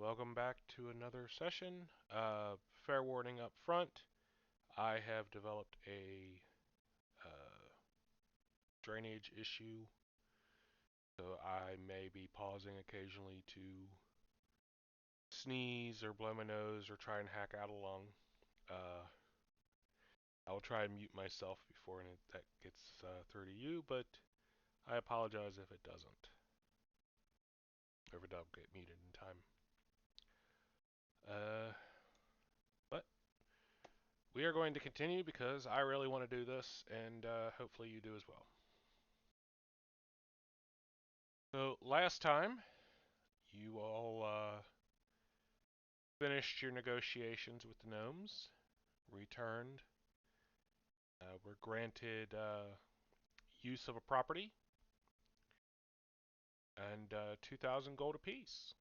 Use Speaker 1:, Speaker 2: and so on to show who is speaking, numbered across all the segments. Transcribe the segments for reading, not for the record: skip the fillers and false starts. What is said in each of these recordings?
Speaker 1: welcome back to another session. Fair warning up front, I have developed a drainage issue, so I may be pausing occasionally to sneeze or blow my nose or try and hack out a lung. Uh, I'll try and mute myself before that gets through to you, but I apologize if it doesn't, or if it don't get muted in time. But we are going to continue because I really want to do this, and hopefully you do as well. So last time, you all finished your negotiations with the gnomes, returned, were granted use of a property, and 2,000 gold apiece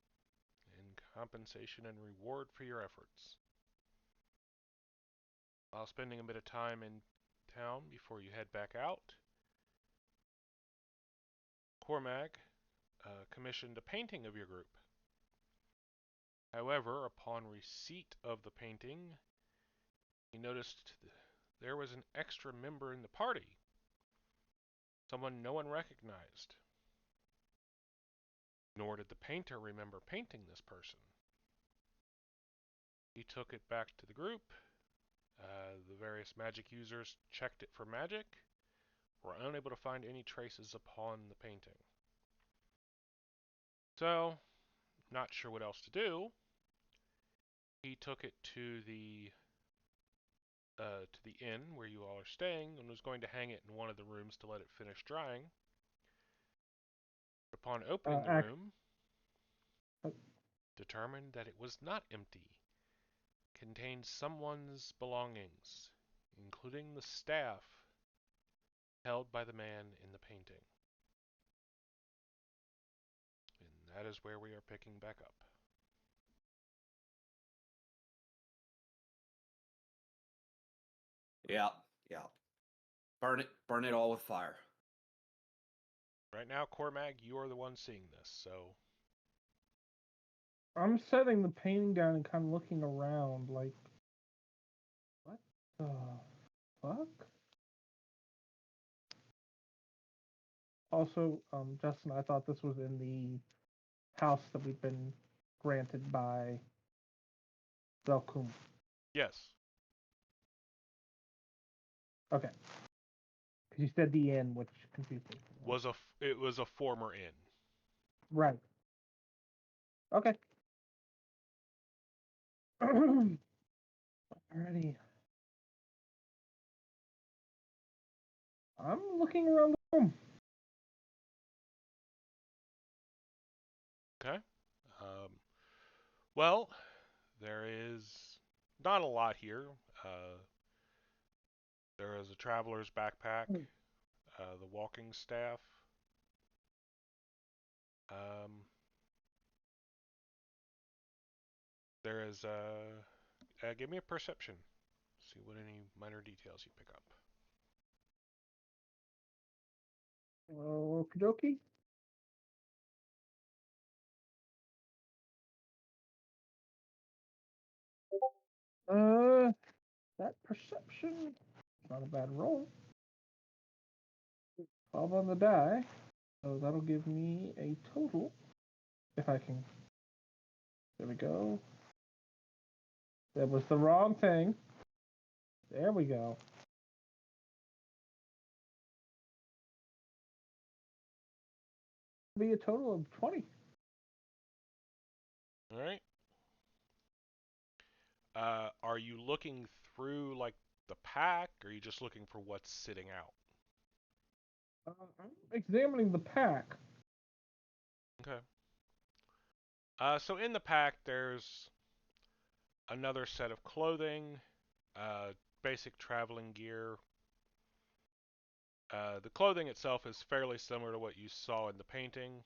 Speaker 1: in compensation and reward for your efforts. While spending a bit of time in town before you head back out, Cormag commissioned a painting of your group. However, upon receipt of the painting, he noticed there was an extra member in the party, someone no one recognized. Nor did the painter remember painting this person. He took it back to the group. The various magic users checked it for magic, were unable to find any traces upon the painting. So, not sure what else to do, he took it to the inn where you all are staying and was going to hang it in one of the rooms to let it finish drying. Upon opening the room, determined that it was not empty, contained someone's belongings, including the staff held by the man in the painting. And that is where we are picking back up.
Speaker 2: Yeah. Burn it all with fire.
Speaker 1: Right now, Cormag, you are the one seeing this, so...
Speaker 3: I'm setting the painting down and kind of looking around, like, what the fuck? Also, Justin, I thought this was in the house that we've been granted by Velkum.
Speaker 1: Yes.
Speaker 3: Okay. Because you said the inn, which confused me.
Speaker 1: It was a former inn.
Speaker 3: Right. Okay. Alrighty. I'm looking around the room.
Speaker 1: Okay. Well, there is not a lot here. There is a traveler's backpack, the walking staff. There is give me a perception. See what any minor details you pick up.
Speaker 3: Okie dokie. That perception, not a bad roll. 12 on the die, so that'll give me a total, if I can. There we go. That was the wrong thing. There we go. Be a total of 20.
Speaker 1: All right. Are you looking through like the pack, or are you just looking for what's sitting out?
Speaker 3: I'm examining the pack.
Speaker 1: Okay. So in the pack, there's another set of clothing, basic traveling gear. The clothing itself is fairly similar to what you saw in the painting.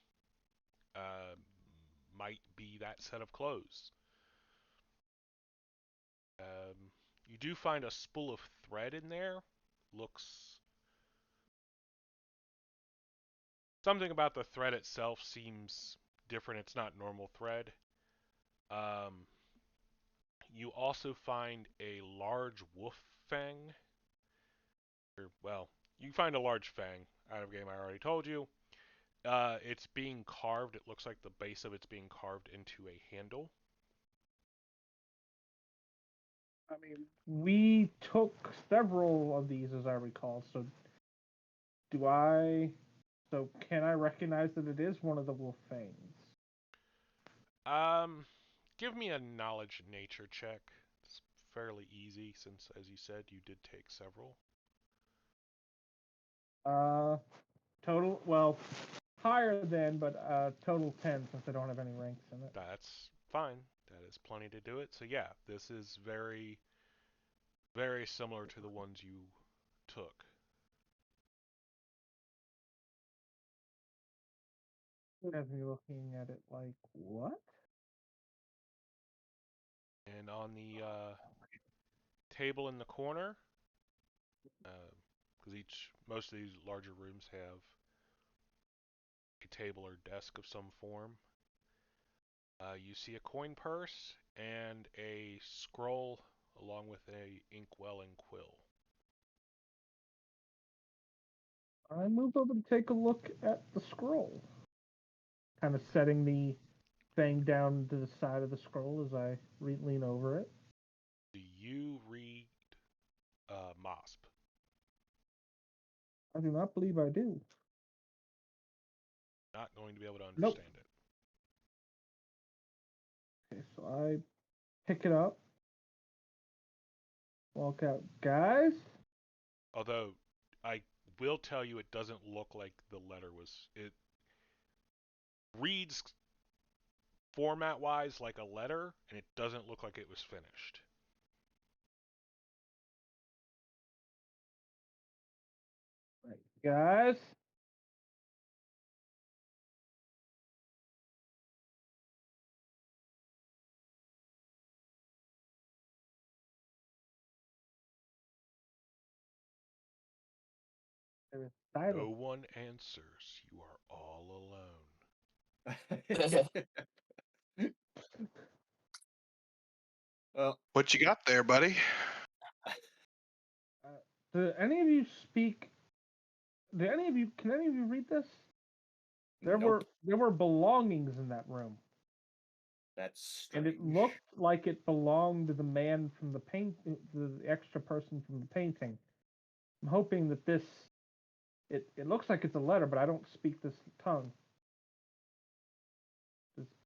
Speaker 1: Might be that set of clothes. You do find a spool of thread in there. Looks... Something about the thread itself seems different. It's not normal thread. Um, you also find a large wolf fang. Or, well, you find a large fang out of game. I already told you. It's being carved. It looks like the base of it's being carved into a handle.
Speaker 3: I mean, we took several of these, as I recall. So, do I? So, can I recognize that it is one of the wolf fangs?
Speaker 1: Um, give me a knowledge nature check. It's fairly easy since, as you said, you did take several.
Speaker 3: Uh, total. Well, higher than, but total 10 since I don't have any ranks in it.
Speaker 1: That's fine. That is plenty to do it. So yeah, this is very, very similar to the ones you took.
Speaker 3: Has me looking at it like, what?
Speaker 1: And on the table in the corner, because most of these larger rooms have a table or desk of some form. You see a coin purse and a scroll along with a inkwell and quill.
Speaker 3: I move over to take a look at the scroll, kind of setting the thing down to the side of the scroll as I lean over it.
Speaker 1: Do you read MOSP?
Speaker 3: I do not believe I do.
Speaker 1: Not going to be able to
Speaker 3: Nope.
Speaker 1: understand it.
Speaker 3: Okay, so I pick it up, walk out. Guys?
Speaker 1: Although I will tell you, it doesn't look like the letter was. It reads format wise like a letter, and it doesn't look like it was finished.
Speaker 3: Right. Guys? There is
Speaker 1: No
Speaker 3: silence.
Speaker 1: one answers. You are all alone.
Speaker 2: Well,
Speaker 4: What you got there, buddy?
Speaker 3: Do any of you speak? Do any of you? Can any of you read this?
Speaker 2: nope.
Speaker 3: There were belongings in that room,
Speaker 2: That's
Speaker 3: and it
Speaker 2: strange.
Speaker 3: looked like it belonged to the man from the paint, the extra person from the painting. I'm hoping that this. It looks like it's a letter, but I don't speak this tongue.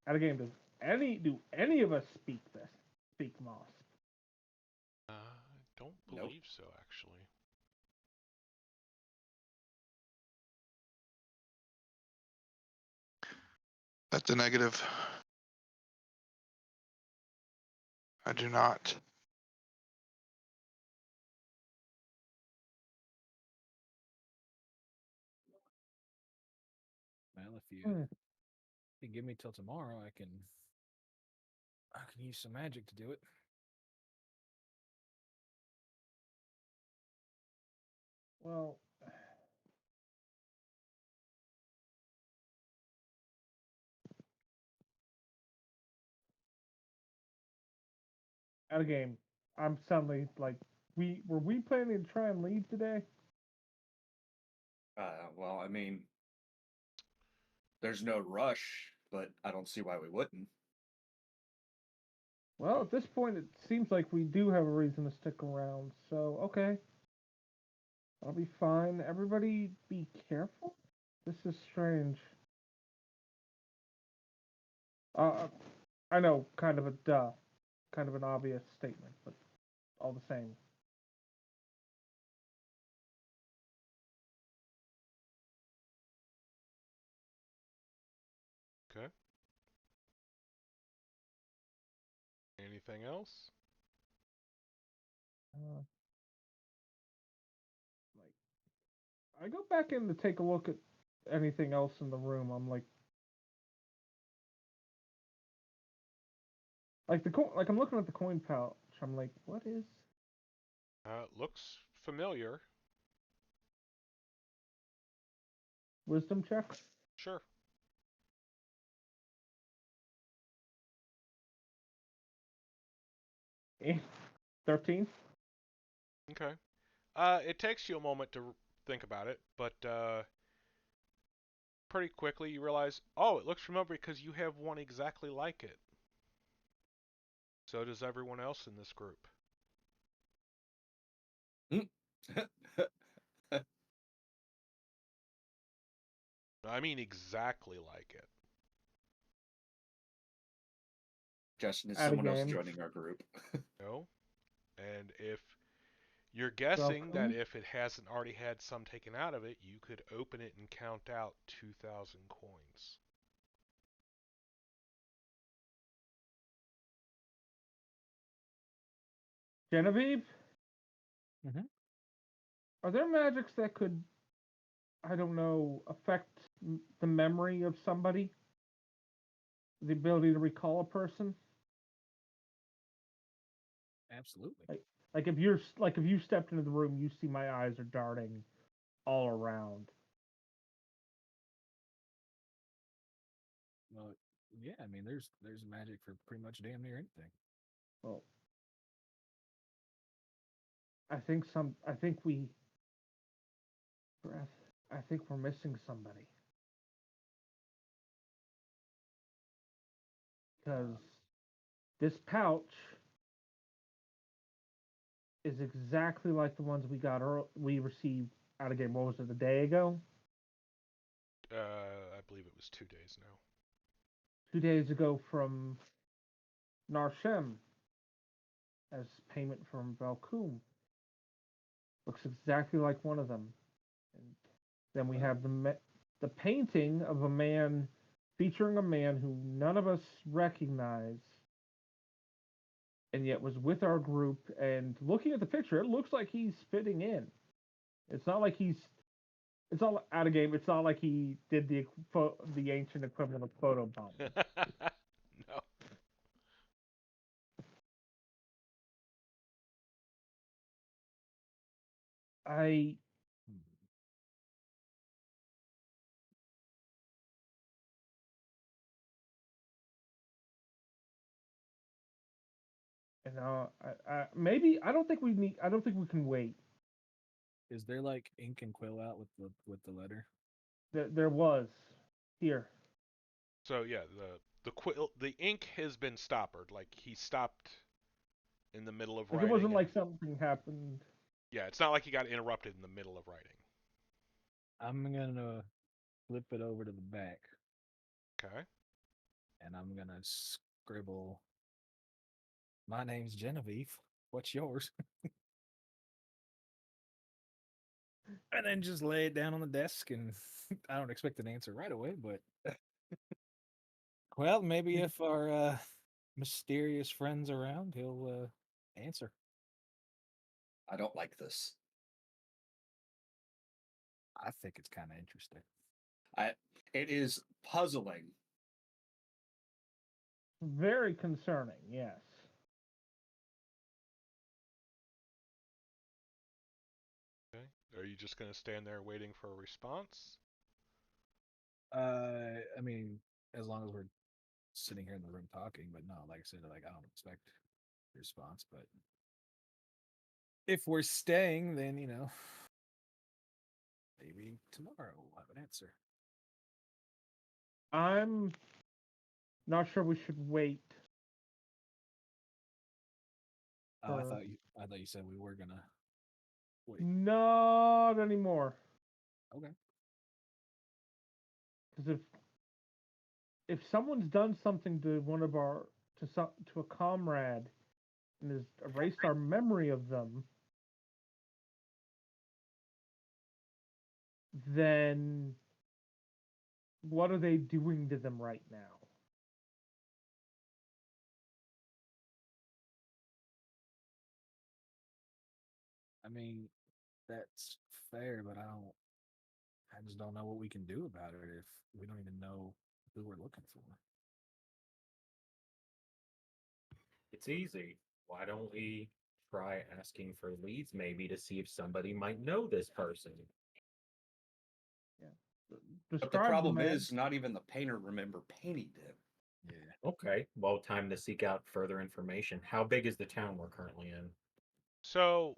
Speaker 3: Out of game, do any of us speak this? Speak Moss?
Speaker 1: I don't
Speaker 2: Nope.
Speaker 1: believe so, actually.
Speaker 4: That's a negative. I do not.
Speaker 5: Well, if you
Speaker 3: Hmm.
Speaker 5: give me till tomorrow, I can use some magic to do it.
Speaker 3: Well, out of game. I'm suddenly like, were we planning to try and leave today?
Speaker 2: Well, I mean, there's no rush, but I don't see why we wouldn't.
Speaker 3: Well, at this point, it seems like we do have a reason to stick around. So, okay. I'll be fine. Everybody be careful. This is strange. I know, kind of a kind of an obvious statement, but all the same.
Speaker 1: Okay. Anything else?
Speaker 3: Like, I go back in to take a look at anything else in the room. I'm like like I'm looking at the coin pouch. I'm like, what is?
Speaker 1: Looks familiar.
Speaker 3: Wisdom check?
Speaker 1: Sure.
Speaker 3: 13.
Speaker 1: Okay. It takes you a moment to think about it, but pretty quickly you realize, oh, it looks familiar because you have one exactly like it. So does everyone else in this group. I mean exactly like it.
Speaker 2: Justin, is
Speaker 3: Out of
Speaker 2: someone else
Speaker 3: game.
Speaker 2: joining our group?
Speaker 1: No? And if you're guessing that if it hasn't already had some taken out of it, you could open it and count out 2,000 coins.
Speaker 3: Genevieve?
Speaker 5: Mhm.
Speaker 3: Are there magics that could, I don't know, affect the memory of somebody? The ability to recall a person?
Speaker 5: Absolutely.
Speaker 3: Like if you stepped into the room, you see my eyes are darting all around.
Speaker 5: Well, yeah. I mean, there's magic for pretty much damn near anything.
Speaker 3: Well, I think we're missing somebody. Because this pouch is exactly like the ones we received out of game. What was it, a day ago?
Speaker 1: I believe it was 2 days now.
Speaker 3: 2 days ago from Narshem as payment from Valcoom. Looks exactly like one of them. And then we have the painting of a man featuring a man who none of us recognize, and yet was with our group. And looking at the picture, it looks like he's fitting in. It's not like it's all out of game. It's not like he did the ancient equivalent of photobomb.
Speaker 1: No.
Speaker 3: I you know, maybe I don't think we need. I don't think we can wait.
Speaker 5: Is there like ink and quill out with the letter?
Speaker 3: There was here.
Speaker 1: So yeah, the ink has been stoppered. Like he stopped in the middle of
Speaker 3: Like it
Speaker 1: writing.
Speaker 3: wasn't like something happened.
Speaker 1: Yeah, it's not like he got interrupted in the middle of writing.
Speaker 5: I'm gonna flip it over to the back,
Speaker 1: Okay.
Speaker 5: and I'm gonna scribble. My name's Genevieve. What's yours? And then just lay it down on the desk, and I don't expect an answer right away, but well, maybe if our mysterious friend's around, he'll answer.
Speaker 2: I don't like this.
Speaker 5: I think it's kind of interesting.
Speaker 2: It is puzzling.
Speaker 3: Very concerning. Yes.
Speaker 1: Okay. Are you just gonna stand there waiting for a response?
Speaker 5: I mean, as long as we're sitting here in the room talking, but no, like I said, like I don't expect a response, but if we're staying, then maybe tomorrow we'll have an answer.
Speaker 3: I'm not sure we should wait.
Speaker 5: Oh, I thought you said we were gonna wait.
Speaker 3: Not anymore.
Speaker 5: Okay.
Speaker 3: Because if someone's done something to one of our to a comrade and has erased our memory of them, then what are they doing to them right now?
Speaker 5: I mean, that's fair, but I just don't know what we can do about it if we don't even know who we're looking for.
Speaker 6: It's easy. Why don't we try asking for leads maybe to see if somebody might know this person?
Speaker 2: But the
Speaker 3: Describe
Speaker 2: problem
Speaker 3: man.
Speaker 2: is, not even the painter remember painting him.
Speaker 5: Yeah.
Speaker 6: Okay, well, time to seek out further information. How big is the town we're currently in?
Speaker 1: So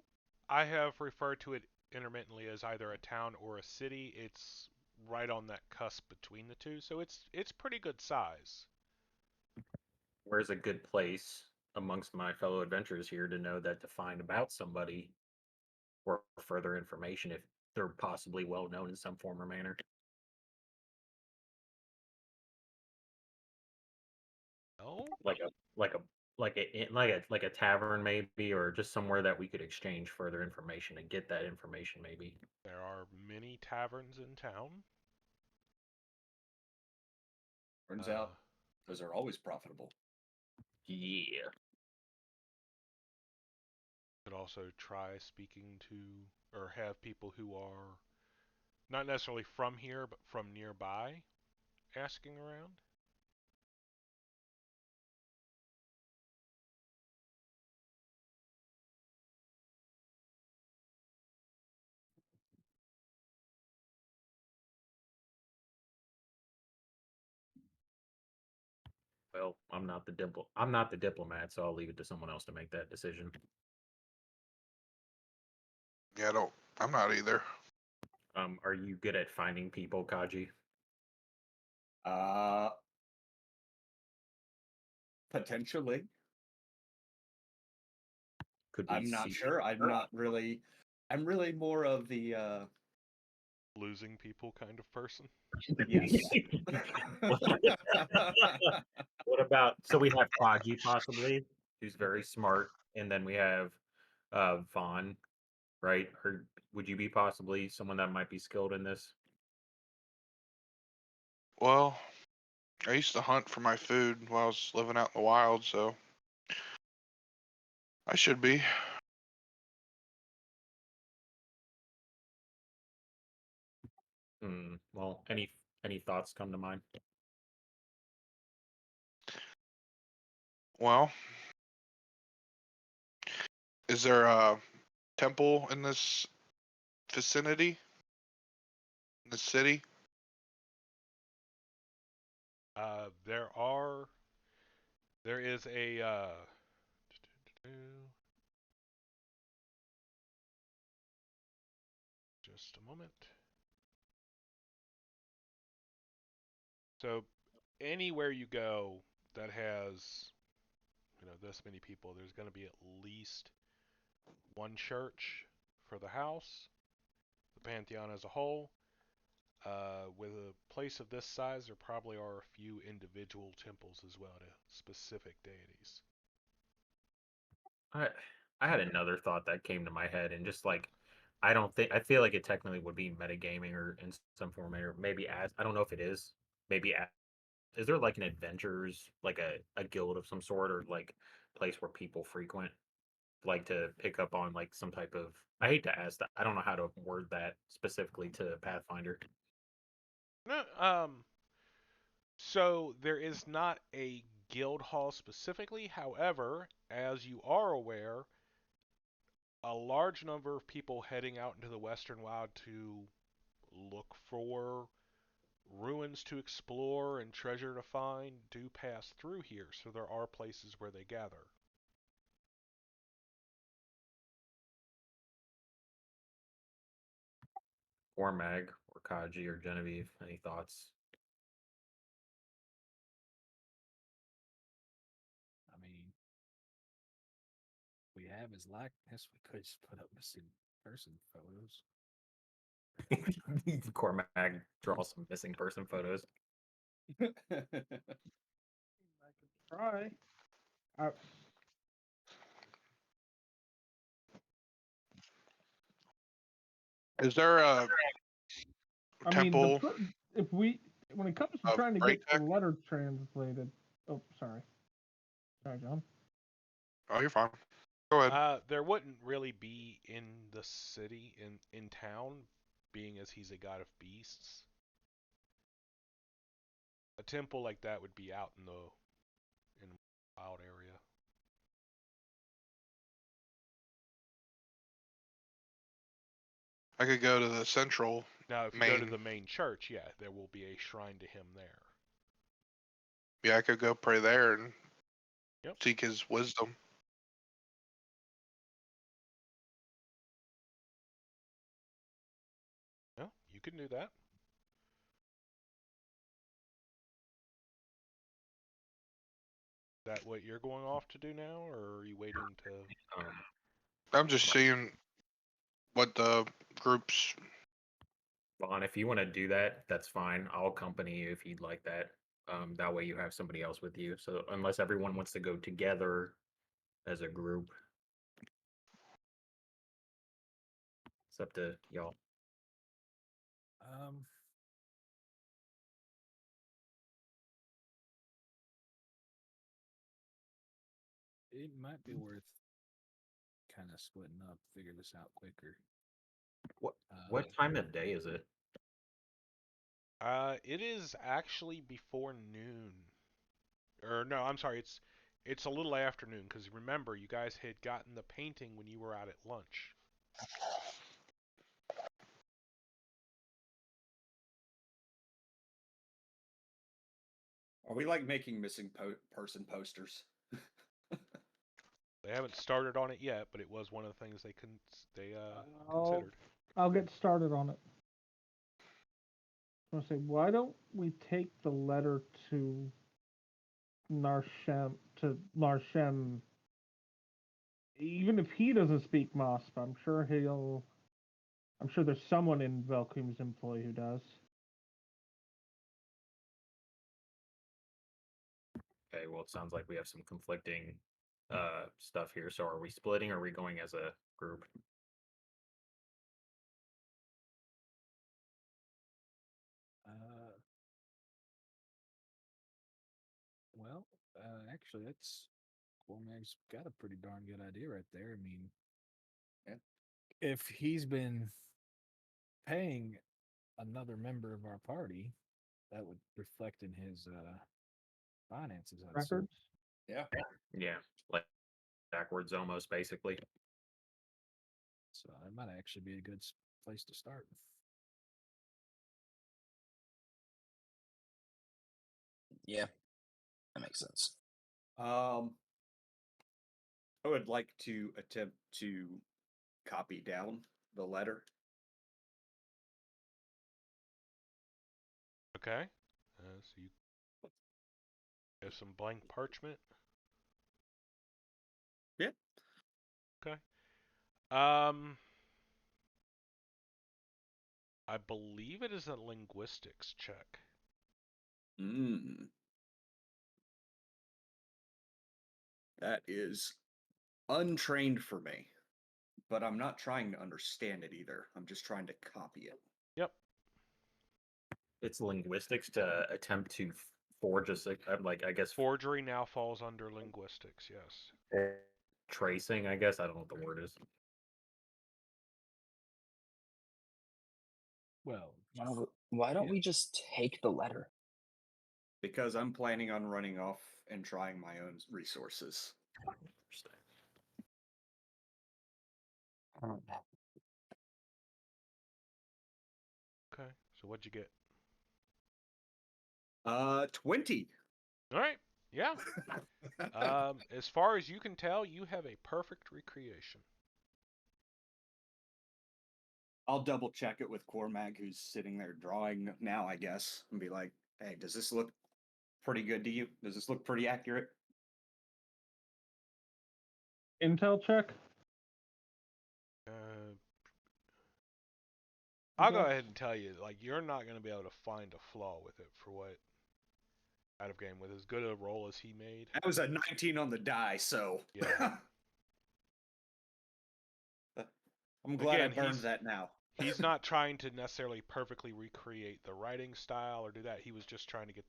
Speaker 1: I have referred to it intermittently as either a town or a city. It's right on that cusp between the two, so it's pretty good size.
Speaker 6: Where's a good place amongst my fellow adventurers here to know that to find about somebody or further information if they're possibly well known in some form or manner?
Speaker 1: Oh,
Speaker 6: Like a like a like a tavern maybe, or just somewhere that we could exchange further information and get that information maybe.
Speaker 1: there are many taverns in town.
Speaker 2: Turns
Speaker 1: Uh,
Speaker 2: out those are always profitable.
Speaker 6: Yeah.
Speaker 1: could also try speaking to or have people who are not necessarily from here but from nearby asking around.
Speaker 6: Well, I'm not the diplomat, so I'll leave it to someone else to make that decision.
Speaker 4: Yeah, I'm not either.
Speaker 6: Are you good at finding people, Kaji?
Speaker 2: Uh, Potentially.
Speaker 6: Could we
Speaker 2: I'm not
Speaker 6: see?
Speaker 2: sure. I'm really more of the
Speaker 1: Losing people kind of person.
Speaker 2: yes.
Speaker 6: What about so we have Kaji possibly, who's very smart, and then we have Vaughn, right? Or would you be possibly someone that might be skilled in this?
Speaker 4: Well, I used to hunt for my food while I was living out in the wild, so I should be.
Speaker 6: Well, any thoughts come to mind?
Speaker 4: Well, is there a temple in this vicinity? In the city?
Speaker 1: There is a just a moment. So anywhere you go that has this many people, there's going to be at least one church for the house, the pantheon as a whole. With a place of this size, there probably are a few individual temples as well to specific deities.
Speaker 6: I I had another thought that came to my head, and just like I feel like it technically would be metagaming or in some form or maybe as I don't know if it is. Maybe as, is there like an adventurers like a guild of some sort or like place where people frequent like to pick up on like some type of I hate to ask that. I don't know how to word that specifically to Pathfinder.
Speaker 1: No, so there is not a guild hall specifically. However, as you are aware, a large number of people heading out into the Western Wild to look for ruins to explore and treasure to find do pass through here, so there are places where they gather.
Speaker 6: Or Mag or Kaji or Genevieve. Any thoughts?
Speaker 5: I mean, we have his likeness. We could just put up missing person photos.
Speaker 6: Cormac draw some missing person photos.
Speaker 3: I could try. I,
Speaker 4: Is there a
Speaker 3: I mean,
Speaker 4: temple
Speaker 3: if we when it comes to
Speaker 4: of
Speaker 3: trying to
Speaker 4: great
Speaker 3: get the
Speaker 4: tech?
Speaker 3: letter translated. Oh, sorry, John.
Speaker 4: Oh, you're fine. Go ahead.
Speaker 1: There wouldn't really be in the city, in town, being as he's a god of beasts. A temple like that would be out in the wild area.
Speaker 4: I could go to the central
Speaker 1: Now, if you go to
Speaker 4: main.
Speaker 1: the main church, yeah, there will be a shrine to him there.
Speaker 4: I could go pray there and
Speaker 1: Yep.
Speaker 4: seek his wisdom.
Speaker 1: Yeah, you can do that. Is that what you're going off to do now, or are you waiting to?
Speaker 4: I'm just seeing what the group's.
Speaker 6: Vaughn, if you want to do that, that's fine. I'll accompany you if you'd like that. That way you have somebody else with you. So unless everyone wants to go together as a group, it's up to y'all.
Speaker 5: It might be worth kind of splitting up, figure this out quicker.
Speaker 6: What time of day is it?
Speaker 1: It is actually before noon. Or no, I'm sorry, it's a little afternoon because remember you guys had gotten the painting when you were out at lunch.
Speaker 2: Are we like making missing person posters?
Speaker 1: They haven't started on it yet, but it was one of the things they
Speaker 3: I'll,
Speaker 1: considered.
Speaker 3: I'll get started on it. I want to say, why don't we take the letter to Narshem, even if he doesn't speak Mosp, I'm sure there's someone in Velkum's employ who does.
Speaker 6: Okay, well, it sounds like we have some conflicting stuff here. So are we splitting or are we going as a group?
Speaker 5: Well, actually, that's Cormac's got a pretty darn good idea right there. I mean,
Speaker 2: Yeah.
Speaker 5: if he's been paying another member of our party, that would reflect in his finances. I'd assume.
Speaker 3: Records?
Speaker 2: Yeah.
Speaker 6: Yeah, like backwards almost, basically.
Speaker 5: So that might actually be a good place to start.
Speaker 7: Yeah, that makes sense.
Speaker 2: I would like to attempt to copy down the letter.
Speaker 1: Okay. So you have some blank parchment.
Speaker 2: Yeah.
Speaker 1: Okay. I believe it is a linguistics check.
Speaker 2: That is untrained for me. But I'm not trying to understand it either. I'm just trying to copy it.
Speaker 1: Yep.
Speaker 6: It's linguistics to attempt to forge I guess
Speaker 1: Forgery now falls under linguistics. Yes.
Speaker 6: tracing. I guess I don't know what the word is.
Speaker 5: Well,
Speaker 7: Why don't we just take the letter?
Speaker 2: Because I'm planning on running off and trying my own resources.
Speaker 1: Okay. So what'd you get?
Speaker 2: 20.
Speaker 1: All right. Yeah. As far as you can tell, you have a perfect recreation.
Speaker 2: I'll double check it with Cormac, who's sitting there drawing now, I guess, and be like, hey, does this look pretty good to you? Does this look pretty accurate?
Speaker 3: Intel check?
Speaker 1: I'll go ahead and tell you, like, you're not going to be able to find a flaw with it for what out of game with as good a roll as he made.
Speaker 2: That was a 19 on the die, so
Speaker 1: yeah.
Speaker 2: I'm glad
Speaker 1: Again,
Speaker 2: I burned that now.
Speaker 1: He's not trying to necessarily perfectly recreate the writing style or do that. He was just trying to get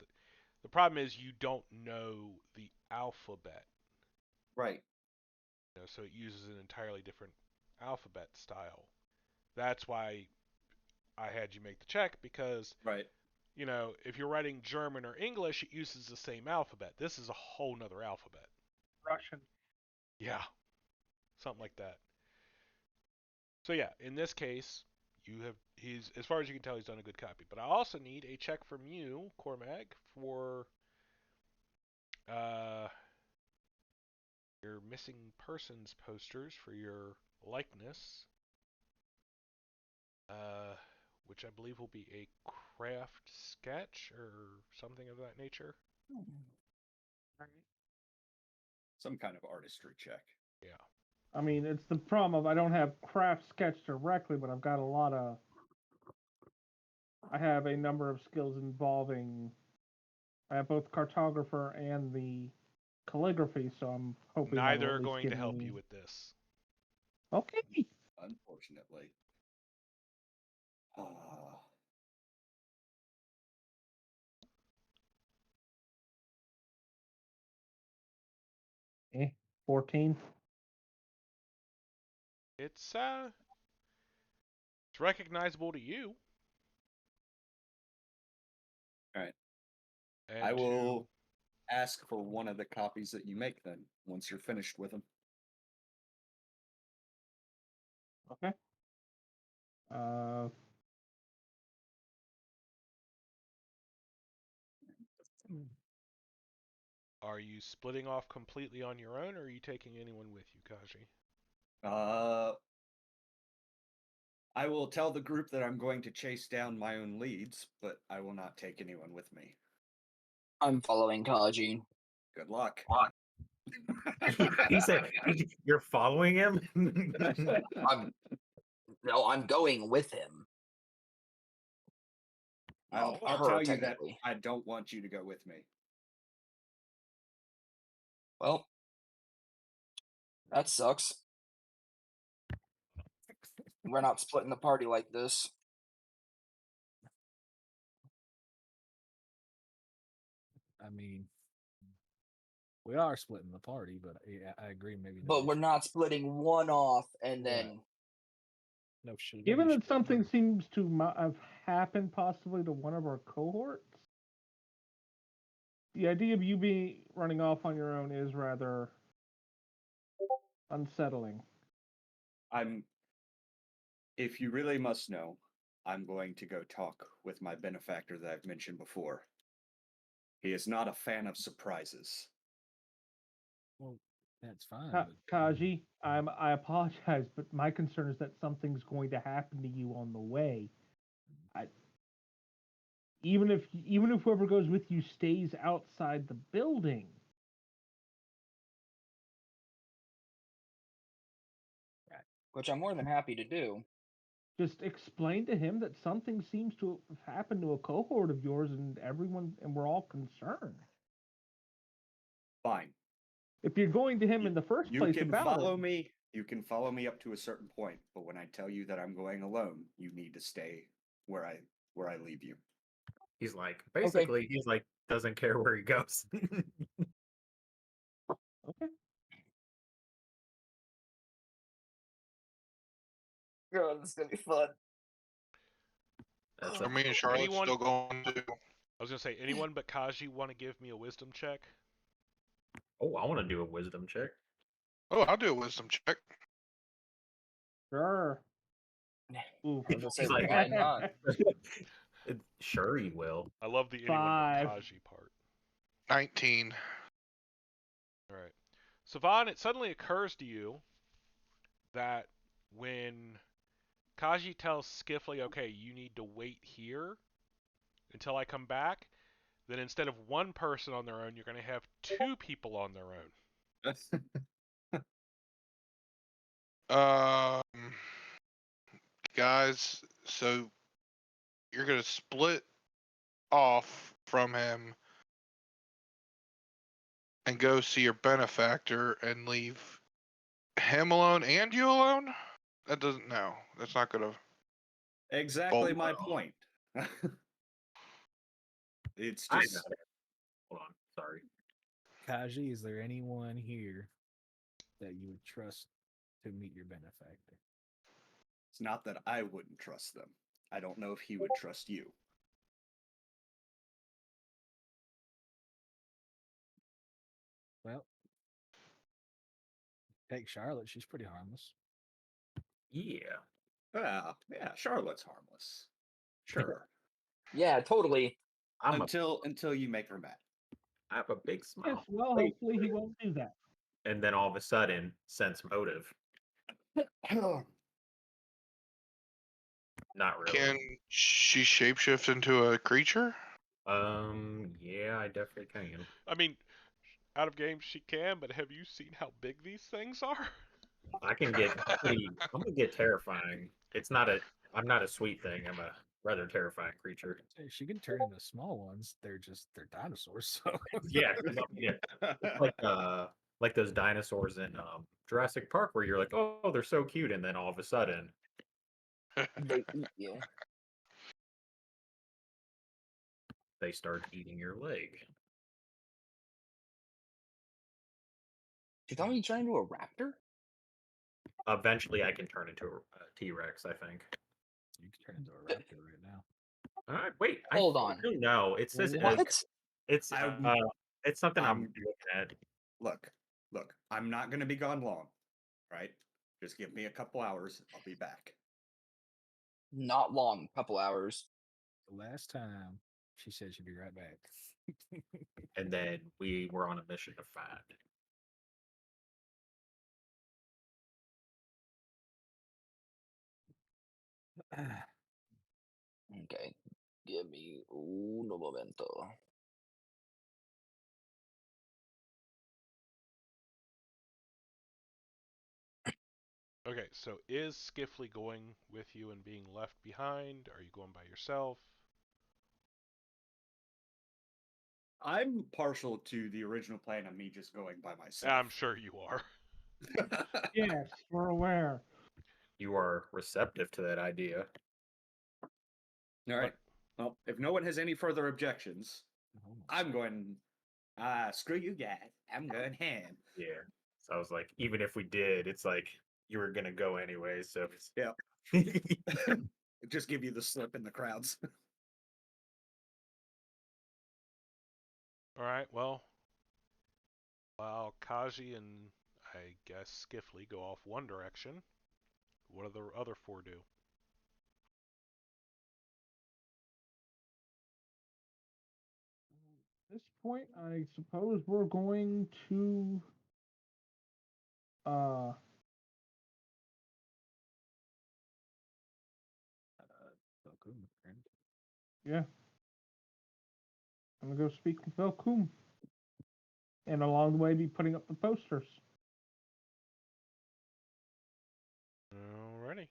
Speaker 1: the problem is you don't know the alphabet.
Speaker 2: Right.
Speaker 1: You know, so it uses an entirely different alphabet style. That's why I had you make the check because
Speaker 2: right.
Speaker 1: You know, if you're writing German or English, it uses the same alphabet. This is a whole nother alphabet.
Speaker 3: Russian.
Speaker 1: Yeah. Something like that. So yeah, in this case, he's as far as you can tell, he's done a good copy. But I also need a check from you, Cormag, for missing persons posters for your likeness, which I believe will be a craft sketch or something of that nature.
Speaker 2: Some kind of artistry check.
Speaker 1: Yeah.
Speaker 3: I mean, it's the problem of I don't have craft sketch directly, but I've got a lot of. I have a number of skills involving. I have both cartographer and the calligraphy, so I'm hoping
Speaker 1: Neither
Speaker 3: that'll
Speaker 1: are
Speaker 3: at least
Speaker 1: going
Speaker 3: give
Speaker 1: to help
Speaker 3: me...
Speaker 1: you with this.
Speaker 3: Okay.
Speaker 2: Unfortunately.
Speaker 3: Eh, 14.
Speaker 1: It's recognizable to you.
Speaker 2: All right.
Speaker 1: And
Speaker 2: I will ask for one of the copies that you make then, once you're finished with them.
Speaker 3: Okay.
Speaker 1: Are you splitting off completely on your own, or are you taking anyone with you, Kaji?
Speaker 2: I will tell the group that I'm going to chase down my own leads, but I will not take anyone with me.
Speaker 7: I'm following Kaji.
Speaker 2: Good luck.
Speaker 6: He said, "You're following him."
Speaker 7: I'm going with him.
Speaker 2: I'll
Speaker 7: Her,
Speaker 2: tell you that
Speaker 7: technically.
Speaker 2: I don't want you to go with me.
Speaker 7: Well, that sucks. We're not splitting the party like this.
Speaker 5: I mean, we are splitting the party, but yeah, I agree. Maybe no.
Speaker 7: But we're not splitting one off and then.
Speaker 5: No shit.
Speaker 3: Given that something seems to have happened possibly to one of our cohorts, the idea of you running off on your own is rather unsettling.
Speaker 2: If you really must know, I'm going to go talk with my benefactor that I've mentioned before. He is not a fan of surprises.
Speaker 5: Well, that's fine.
Speaker 3: Kaji, I apologize, but my concern is that something's going to happen to you on the way. Even if whoever goes with you stays outside the building.
Speaker 7: Which I'm more than happy to do.
Speaker 3: Just explain to him that something seems to have happened to a cohort of yours, and we're all concerned.
Speaker 2: Fine.
Speaker 3: If you're going to him in the first place about it,
Speaker 2: you can follow me up to a certain point, but when I tell you that I'm going alone, you need to stay where I leave you.
Speaker 6: He's like, basically,
Speaker 7: Okay.
Speaker 6: he's like, doesn't care where he goes.
Speaker 3: Okay.
Speaker 7: God, this is gonna be fun.
Speaker 4: Are me and Charlotte still going to?
Speaker 1: I was gonna say, anyone but Kaji want to give me a wisdom check?
Speaker 6: Oh, I want to do a wisdom check.
Speaker 4: Oh, I'll do a wisdom check.
Speaker 3: Sure.
Speaker 7: I was gonna say,
Speaker 6: He's like,
Speaker 7: why not?
Speaker 6: Sure, he will.
Speaker 1: I love the anyone
Speaker 3: 5.
Speaker 1: but Kaji part.
Speaker 4: 19.
Speaker 1: All right. So, Vaughn, it suddenly occurs to you that when Kaji tells Skiffly, okay, you need to wait here until I come back, then instead of one person on their own, you're going to have 2 people on their own.
Speaker 4: Guys, so you're gonna split off from him and go see your benefactor and leave him alone and you alone? That doesn't. No, that's not gonna.
Speaker 2: Exactly my point. It's
Speaker 6: I
Speaker 2: just.
Speaker 6: got it. Hold on. Sorry.
Speaker 5: Kaji, is there anyone here that you would trust to meet your benefactor?
Speaker 2: It's not that I wouldn't trust them. I don't know if he would trust you.
Speaker 5: Well, take Charlotte. She's pretty harmless.
Speaker 6: Yeah.
Speaker 2: Yeah, Charlotte's harmless. Sure.
Speaker 7: Yeah, totally.
Speaker 2: Until you make her mad.
Speaker 6: I have a big
Speaker 3: Yes,
Speaker 6: smile.
Speaker 3: well, hopefully he won't do that.
Speaker 6: and then all of a sudden sense motive. Not really.
Speaker 4: Can she shapeshift into a creature?
Speaker 6: Yeah, I definitely can.
Speaker 1: I mean, out of game she can, but have you seen how big these things are?
Speaker 6: I can get I'm gonna get terrifying. I'm not a sweet thing. I'm a rather terrifying creature.
Speaker 5: Hey, she can turn into small ones. They're dinosaurs. So
Speaker 6: Yeah, 'cause it's like those dinosaurs in Jurassic Park where you're like, oh, they're so cute, and then all of a sudden
Speaker 7: They eat you.
Speaker 6: they start eating your leg.
Speaker 7: You tell me you turn into a raptor?
Speaker 6: Eventually, I can turn into a T-Rex. I think.
Speaker 5: you can turn into a raptor right now.
Speaker 6: All right, wait.
Speaker 7: Hold on.
Speaker 6: No, it says
Speaker 7: What?
Speaker 6: it's it's something I'm
Speaker 2: I'm-
Speaker 6: looking at.
Speaker 2: Look, I'm not going to be gone long, right? Just give me a couple hours. I'll be back.
Speaker 7: Not long, couple hours.
Speaker 5: The last time she said she'd be right back.
Speaker 6: And then we were on a mission to find.
Speaker 7: Okay. Give me un momento.
Speaker 1: Okay, so is Skiffly going with you and being left behind? Are you going by yourself?
Speaker 2: I'm partial to the original plan of me just going by myself.
Speaker 1: I'm sure you are.
Speaker 3: Yes, we're aware.
Speaker 6: You are receptive to that idea.
Speaker 2: All right. Well, if no one has any further objections, I'm going. Screw you guys. I'm going ham.
Speaker 6: Yeah. So I was like, even if we did, it's like you were gonna go anyway. So it's...
Speaker 2: Yeah. Just give you the slip in the crowds.
Speaker 1: All right, well, while Kaji and I guess Skiffly go off one direction, what do the other four do?
Speaker 3: At this point, I suppose we're going to uh
Speaker 5: Welcome, friend.
Speaker 3: yeah. I'm gonna go speak with Velkum. And along the way be putting up the posters.
Speaker 1: Alrighty.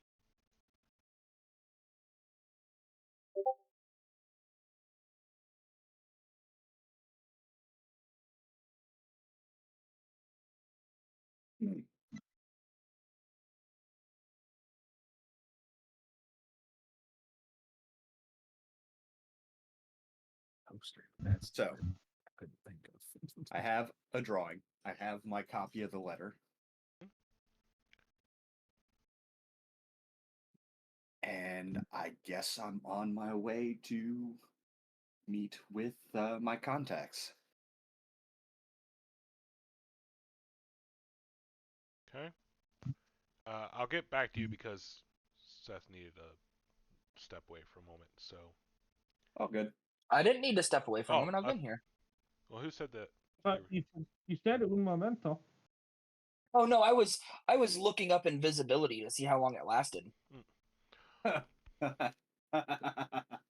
Speaker 5: Poster. That's
Speaker 2: So-
Speaker 5: the word I couldn't think of.
Speaker 2: I have a drawing. I have my copy of the letter. And I guess I'm on my way to meet with my contacts.
Speaker 1: Okay. I'll get back to you because Seth needed to step away for a moment. So,
Speaker 2: All good.
Speaker 7: I didn't need to step away from
Speaker 1: Oh,
Speaker 7: him, and I've been here.
Speaker 1: well, who said that?
Speaker 3: But you said it un momento.
Speaker 7: Oh no, I was looking up invisibility to see how long it lasted.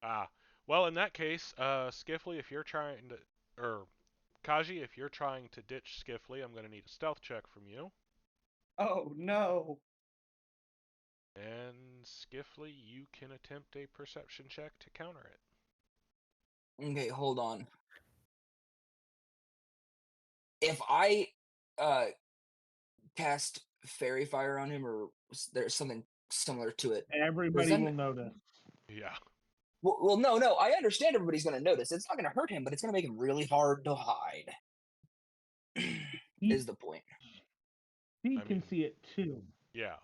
Speaker 1: Ah, well, in that case, Skiffly, if you're trying to, or Kaji, if you're trying to ditch Skiffly, I'm going to need a stealth check from you.
Speaker 2: Oh no.
Speaker 1: And Skiffly, you can attempt a perception check to counter it.
Speaker 7: Okay, hold on. If I cast fairy fire on him, or there's something similar to it.
Speaker 3: Everybody
Speaker 7: then-
Speaker 3: will notice.
Speaker 1: Yeah.
Speaker 7: Well, no. I understand everybody's going to notice. It's not going to hurt him, but it's going to make him really hard to hide. Is the point?
Speaker 3: He
Speaker 1: I
Speaker 3: can
Speaker 1: mean-
Speaker 3: see it too.
Speaker 1: Yeah.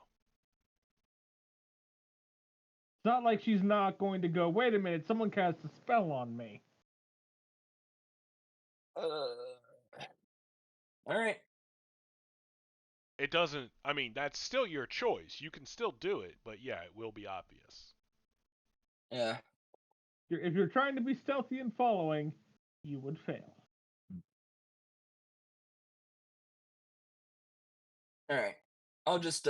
Speaker 3: It's not like she's not going to go, wait a minute, someone cast a spell on me.
Speaker 7: All right.
Speaker 1: It doesn't, I mean, that's still your choice. You can still do it, but yeah, it will be obvious.
Speaker 7: Yeah.
Speaker 3: If you're trying to be stealthy and following, you would fail.
Speaker 7: All right. I'll just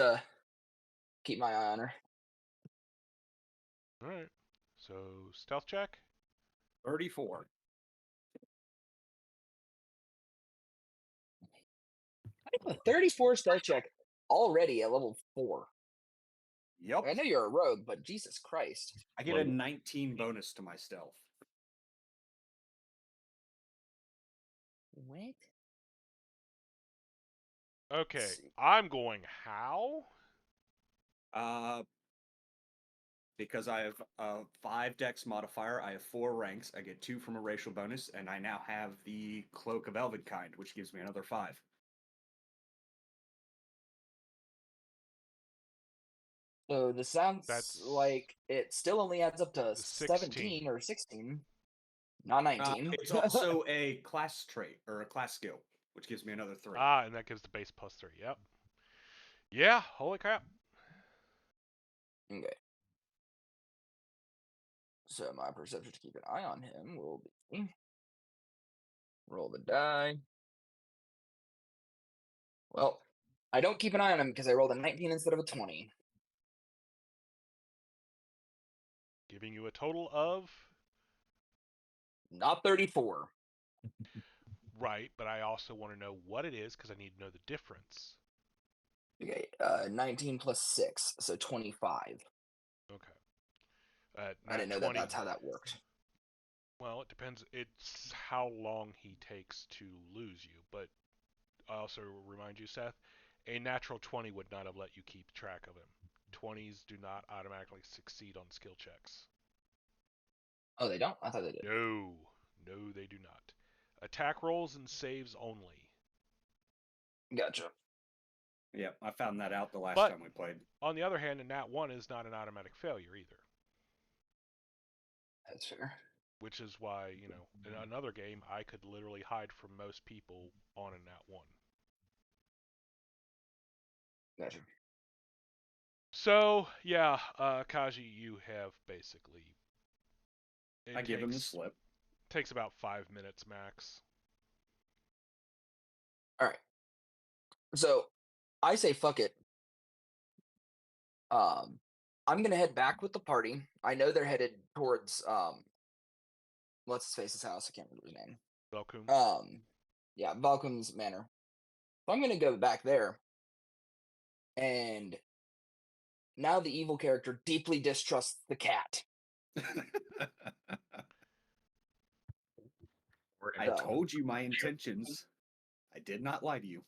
Speaker 7: keep my eye on her.
Speaker 1: All right. So stealth check.
Speaker 2: 34.
Speaker 7: I have a 34 stealth check already at level 4.
Speaker 2: Yep.
Speaker 7: I know you're a rogue, but Jesus Christ.
Speaker 2: I get a 19 bonus to my stealth.
Speaker 7: What?
Speaker 1: Okay.
Speaker 7: see.
Speaker 1: I'm going how?
Speaker 2: Because I have a 5 dex modifier, I have 4 ranks, I get 2 from a racial bonus, and I now have the Cloak of Elvenkind, which gives me another 5.
Speaker 7: So this sounds
Speaker 1: That's
Speaker 7: like it still only adds up to 17
Speaker 1: 16.
Speaker 7: or 16, not 19.
Speaker 2: It's also a class trait, or a class skill, which gives me another 3.
Speaker 1: Ah, and that gives the base +3. Yep. Yeah. Holy crap.
Speaker 7: Okay. So my perception to keep an eye on him will be roll the die. Well, I don't keep an eye on him because I rolled a 19 instead of a 20.
Speaker 1: Giving you a total of
Speaker 7: Not 34.
Speaker 1: right, but I also want to know what it is because I need to know the difference.
Speaker 7: Okay, 19 plus 6, so 25.
Speaker 1: Okay.
Speaker 7: I didn't know
Speaker 1: 20.
Speaker 7: that's how that worked.
Speaker 1: Well, it depends. It's how long he takes to lose you. But I also remind you, Seth, a natural 20 would not have let you keep track of him. 20s do not automatically succeed on skill checks.
Speaker 7: Oh, they don't? I thought they did.
Speaker 1: No, no, they do not. Attack rolls and saves only.
Speaker 7: Gotcha.
Speaker 2: Yep, I found that out the last
Speaker 1: But
Speaker 2: time we played.
Speaker 1: on the other hand, a nat 1 is not an automatic failure either.
Speaker 7: That's fair.
Speaker 1: Which is why, you know, in another game, I could literally hide from most people on a nat 1.
Speaker 7: Gotcha.
Speaker 1: So, yeah, Kaji, you have basically...
Speaker 2: I give him the slip.
Speaker 1: Takes about 5 minutes max.
Speaker 7: All right. So I say fuck it. I'm gonna head back with the party. I know they're headed towards what's his face's house? I can't remember his name.
Speaker 1: Velkum.
Speaker 7: Yeah, Valkum's manor. So I'm gonna go back there, and now the evil character deeply distrusts the cat.
Speaker 2: I told you my intentions. I did not lie to you.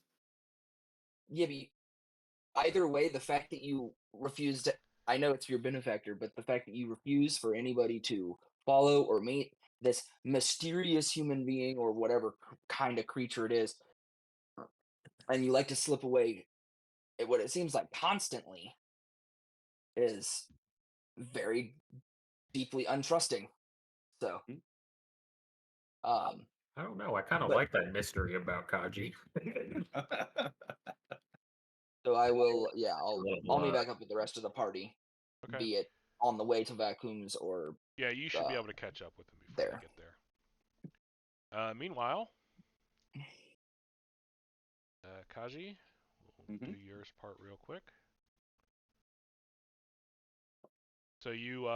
Speaker 7: Yeah, but either way, the fact that you refused, I know it's your benefactor, but the fact that you refuse for anybody to follow or meet this mysterious human being or whatever kind of creature it is, and you like to slip away, what it seems like constantly, is very deeply untrusting. So,
Speaker 6: I don't know. I kind of
Speaker 7: but-
Speaker 6: like that mystery about Kaji.
Speaker 7: so I will, yeah, I'll
Speaker 6: Little,
Speaker 7: meet back up with the rest of the party,
Speaker 1: Okay.
Speaker 7: be it on the way to Vacuums or
Speaker 1: Yeah, you should be able to catch up with them before
Speaker 7: there.
Speaker 1: they get there. Meanwhile, Kaji, we'll do yours part real quick. So you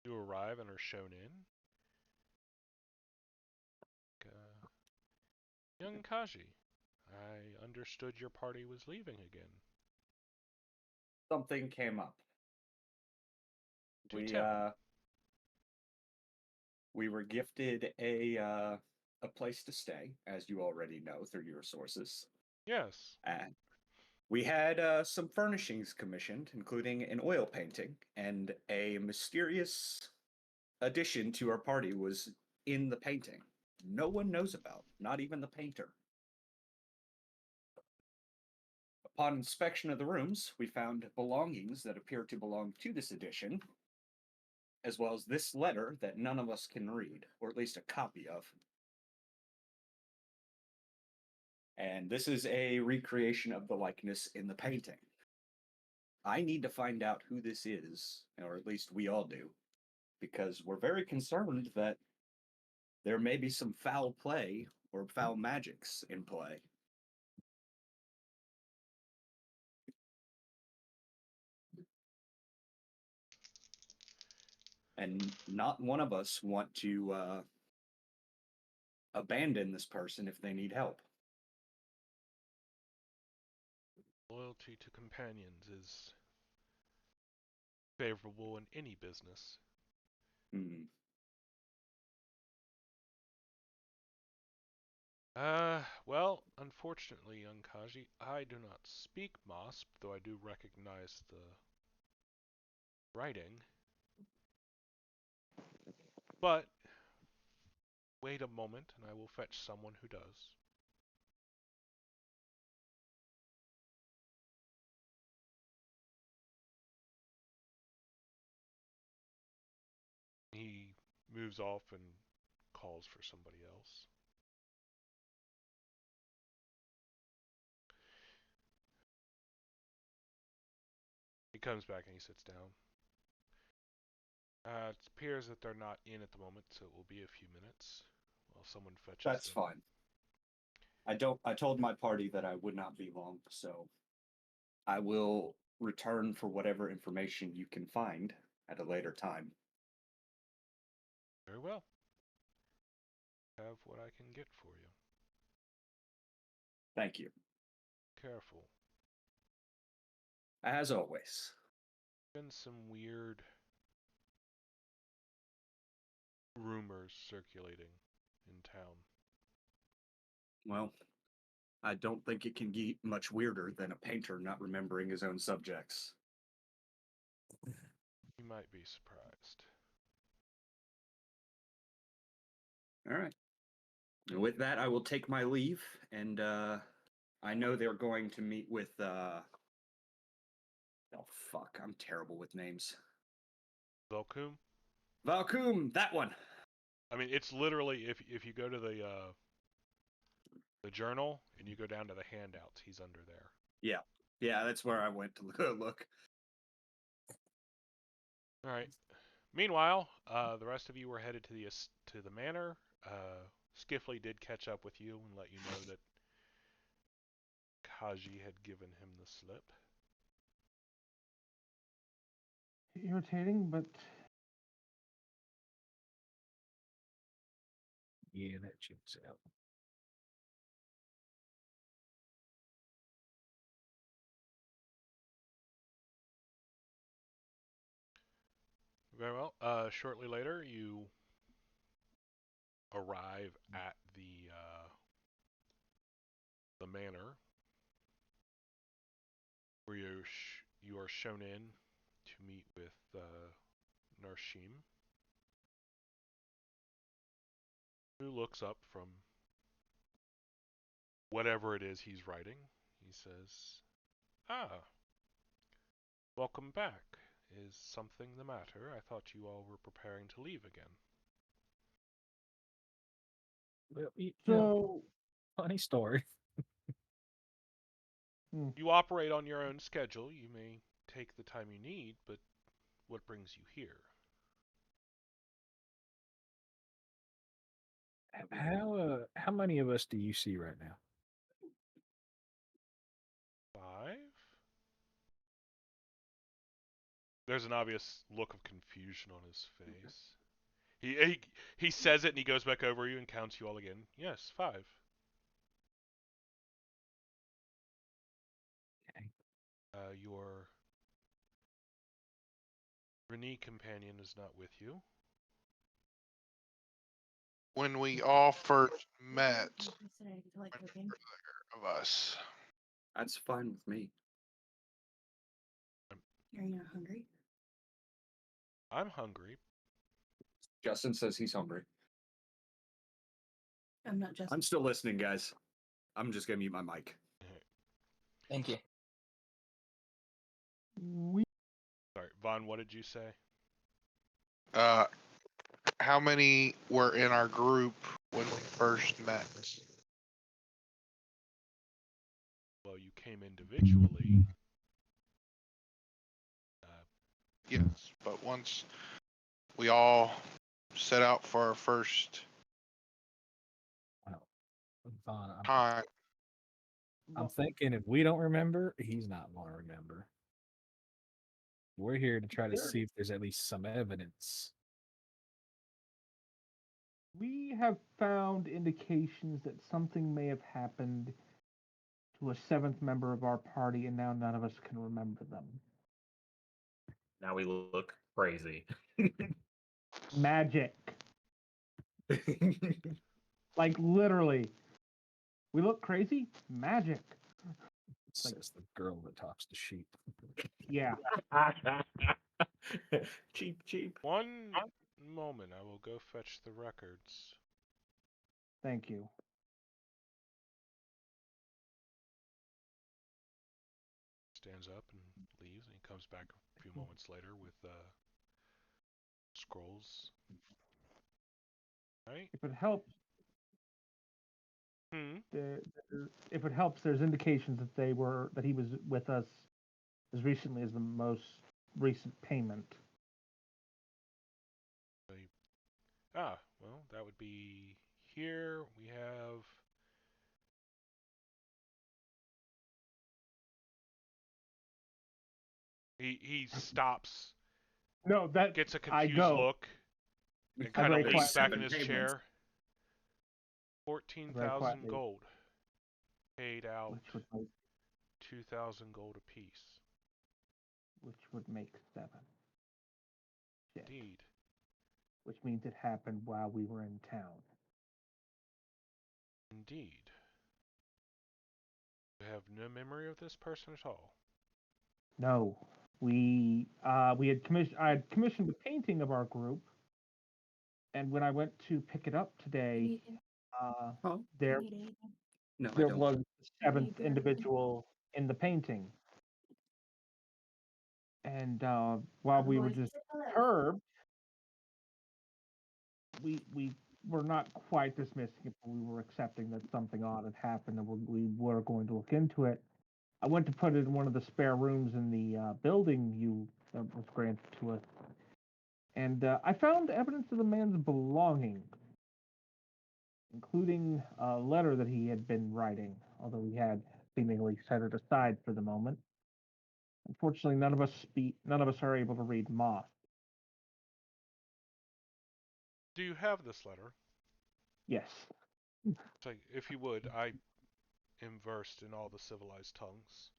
Speaker 1: arrive and are shown in. Young Kaji, I understood your party was leaving again.
Speaker 2: Something came up.
Speaker 1: Do tell.
Speaker 2: We were gifted a place to stay, as you already know through your sources.
Speaker 1: Yes.
Speaker 2: And we had some furnishings commissioned, including an oil painting, and a mysterious addition to our party was in the painting. No one knows about, not even the painter. Upon inspection of the rooms, we found belongings that appear to belong to this edition, as well as this letter that none of us can read, or at least a copy of. And this is a recreation of the likeness in the painting. I need to find out who this is, or at least we all do, because we're very concerned that there may be some foul play or foul magics in play. And not one of us want to abandon this person if they need help.
Speaker 1: Loyalty to companions is favorable in any business.
Speaker 2: Hmm.
Speaker 1: Well, unfortunately, young Kaji, I do not speak Mosp, though I do recognize the writing. But wait a moment, and I will fetch someone who does. He moves off and calls for somebody else. He comes back and he sits down. It appears that they're not in at the moment, so it will be a few minutes while someone fetches
Speaker 2: That's
Speaker 1: them.
Speaker 2: fine. I told my party that I would not be long, so I will return for whatever information you can find at a later time.
Speaker 1: Very well. Have what I can get for you.
Speaker 2: Thank you.
Speaker 1: Careful.
Speaker 2: As always.
Speaker 1: Been some weird rumors circulating in town.
Speaker 2: Well, I don't think it can get much weirder than a painter not remembering his own subjects.
Speaker 1: You might be surprised.
Speaker 2: All right. And with that, I will take my leave, and I know they're going to meet with. Oh fuck! I'm terrible with names.
Speaker 1: Velkum?
Speaker 2: Valcoom, that one.
Speaker 1: I mean, it's literally if you go to the journal and you go down to the handouts, he's under there.
Speaker 2: Yeah, that's where I went to look.
Speaker 1: All right. Meanwhile, the rest of you were headed to the manor. Skiffley did catch up with you and let you know that Kaji had given him the slip.
Speaker 3: Irritating, but
Speaker 5: Yeah, that checks out.
Speaker 1: Very well. Shortly later, you arrive at the manor, where you are shown in to meet with Narshim, who looks up from whatever it is he's writing. He says, "Ah, welcome back. Is something the matter? I thought you all were preparing to leave again."
Speaker 5: Well,
Speaker 3: so
Speaker 5: funny story.
Speaker 1: You operate on your own schedule. You may take the time you need, but what brings you here?
Speaker 5: How many of us do you see right now?
Speaker 1: 5? There's an obvious look of confusion on his face. He says it and he goes back over you and counts you all again. Yes, 5.
Speaker 5: Okay.
Speaker 1: Your Renee companion is not with you.
Speaker 4: When we all first met, of us.
Speaker 2: That's fine with me.
Speaker 8: Are you not hungry?
Speaker 1: I'm hungry.
Speaker 2: Justin says he's hungry.
Speaker 8: I'm not just.
Speaker 2: I'm still listening, guys. I'm just gonna mute my mic.
Speaker 7: Thank you.
Speaker 3: we
Speaker 1: Sorry, Vaughn, what did you say?
Speaker 4: How many were in our group when we first met?
Speaker 1: Well, you came individually.
Speaker 4: Yes, but once we all set out for our first
Speaker 5: Wow. Vaughn,
Speaker 4: time,
Speaker 5: I'm thinking if we don't remember, he's not going to remember. We're here to try to see if there's at least some evidence
Speaker 3: We have found indications that something may have happened to a seventh member of our party, and now none of us can remember them.
Speaker 6: Now we look crazy.
Speaker 3: Magic. Like, literally. We look crazy? Magic.
Speaker 5: Says the girl that talks to sheep.
Speaker 3: Yeah.
Speaker 6: Cheap.
Speaker 1: One moment, I will go fetch the records.
Speaker 3: Thank you.
Speaker 1: Stands up and leaves, and he comes back a few moments later with scrolls. Right?
Speaker 3: If it helps,
Speaker 1: Hmm.
Speaker 3: if it helps, there's indications that he was with us as recently as the most recent payment.
Speaker 1: Well, that would be here. We have. He stops,
Speaker 3: No, that
Speaker 1: gets a
Speaker 3: I
Speaker 1: confused
Speaker 3: go.
Speaker 1: look, and
Speaker 3: I
Speaker 1: kind of
Speaker 3: very
Speaker 1: leans
Speaker 3: quietly-
Speaker 1: back in his
Speaker 2: payments.
Speaker 1: chair.
Speaker 3: Very
Speaker 1: 14,000
Speaker 3: quietly.
Speaker 1: gold. Paid out
Speaker 3: Which would make
Speaker 1: 2,000 gold apiece.
Speaker 3: make 7. Shit.
Speaker 1: Indeed.
Speaker 3: Which means it happened while we were in town.
Speaker 1: Indeed. You have no memory of this person at all.
Speaker 3: No, we had commissioned. I had commissioned a painting of our group, and when I went to pick it up today,
Speaker 2: Oh,
Speaker 3: there
Speaker 2: no, I
Speaker 3: there
Speaker 2: don't.
Speaker 3: was the seventh individual in the painting, and while we were just perturbed, we were not quite dismissing it, but we were accepting that something odd had happened, and we were going to look into it. I went to put it in one of the spare rooms in the building that was granted to us, and I found evidence of the man's belongings, including a letter that he had been writing, although he had seemingly set it aside for the moment. Unfortunately, none of us are able to read Moth.
Speaker 1: Do you have this letter?
Speaker 3: Yes.
Speaker 1: So, if you would, I am versed in all the civilized tongues.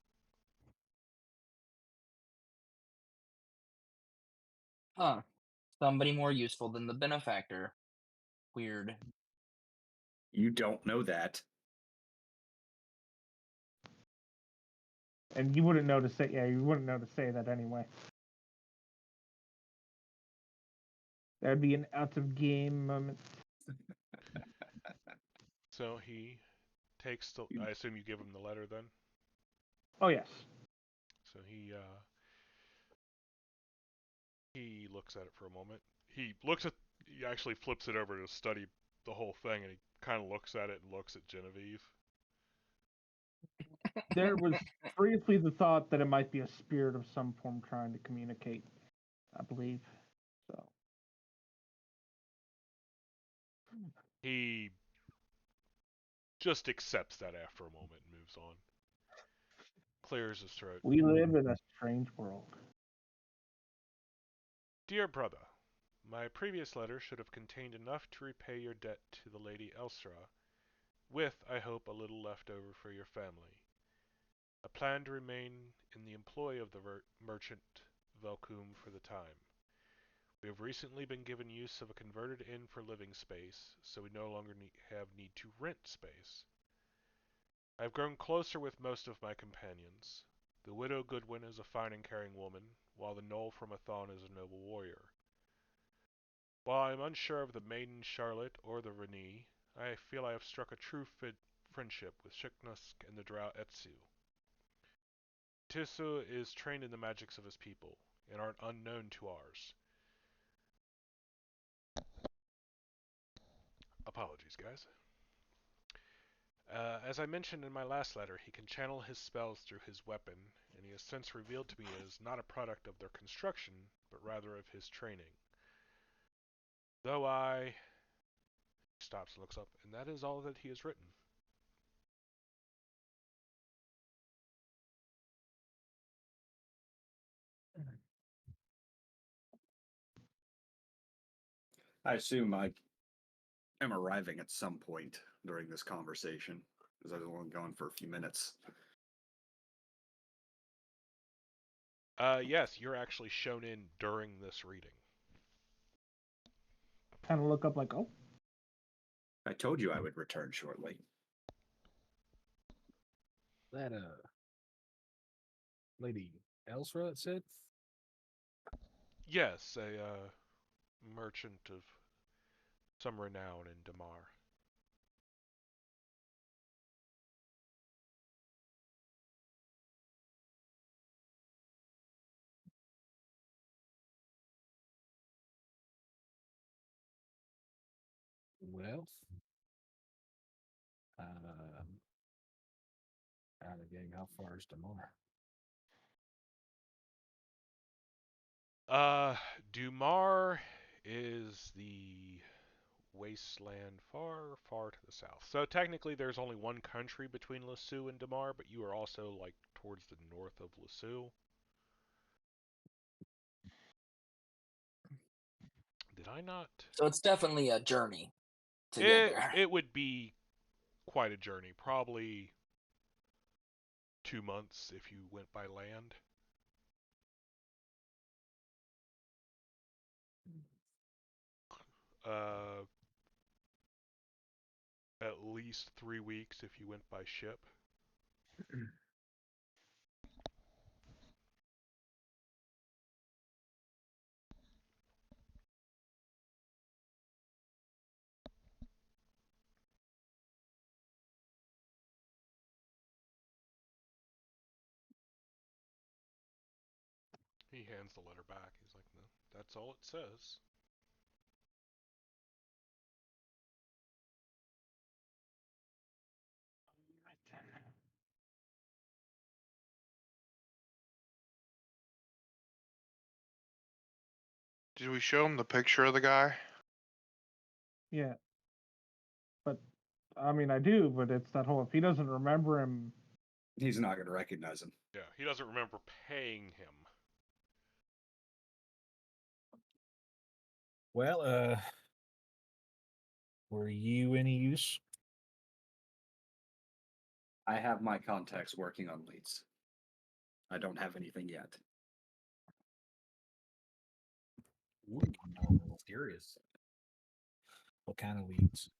Speaker 7: Huh. Somebody more useful than the benefactor. Weird.
Speaker 2: You don't know that.
Speaker 3: And you wouldn't know to say, yeah, you wouldn't know to say that anyway. That'd be an out of game moment.
Speaker 1: So he takes the. I assume you give him the letter then.
Speaker 3: Oh yes.
Speaker 1: So he looks at it for a moment. He actually flips it over to study the whole thing, and he kind of looks at it and looks at Genevieve.
Speaker 3: There was briefly the thought that it might be a spirit of some form trying to communicate, I believe. So
Speaker 1: He just accepts that after a moment and moves on. Clears his throat.
Speaker 3: we live in a strange world.
Speaker 1: Dear brother, my previous letter should have contained enough to repay your debt to the Lady Elsra, with, I hope, a little left over for your family. I plan to remain in the employ of the merchant Velkum for the time. We have recently been given use of a converted inn for living space, so we no longer have need to rent space. I have grown closer with most of my companions. The widow Goodwin is a fine and caring woman, while the Knoll from Athon is a noble warrior. While I am unsure of the maiden Charlotte or the Renee, I feel I have struck a true friendship with Shiknusk and the drow Etsu. Tisu is trained in the magics of his people, and are unknown to ours. Apologies, guys. As I mentioned in my last letter, he can channel his spells through his weapon, and he has since revealed to me as not a product of their construction, but rather of his training. Though I... Stops and looks up, and that is all that he has written.
Speaker 2: I assume I am arriving at some point during this conversation, because I was only gone for a few minutes.
Speaker 1: Yes, you're actually shown in during this reading.
Speaker 3: Kind of look up like, oh,
Speaker 2: I told you I would return shortly.
Speaker 5: That lady Elsra, it said.
Speaker 1: Yes, a merchant of some renown in Damar.
Speaker 5: Well, out of gang, how far is Damar?
Speaker 1: Dumar is the wasteland far, far to the south. So technically there's only one country between Lassu and Damar, but you are also like towards the north of Lassu. Did I not?
Speaker 7: So it's definitely a journey to get
Speaker 1: It
Speaker 7: there.
Speaker 1: it would be quite a journey, probably 2 months if you went by land. Uh, at least 3 weeks if you went by ship. He hands the letter back. He's like, no, that's all it says.
Speaker 4: Did we show him the picture of the guy?
Speaker 3: yeah. But I mean, I do, but it's that whole if he doesn't remember him,
Speaker 2: He's not going to recognize him.
Speaker 1: Yeah, he doesn't remember paying him.
Speaker 5: Well, were you any use?
Speaker 2: I have my contacts working on leads. I don't have anything yet.
Speaker 5: Ooh,
Speaker 6: Mysterious.
Speaker 5: what kind of leads?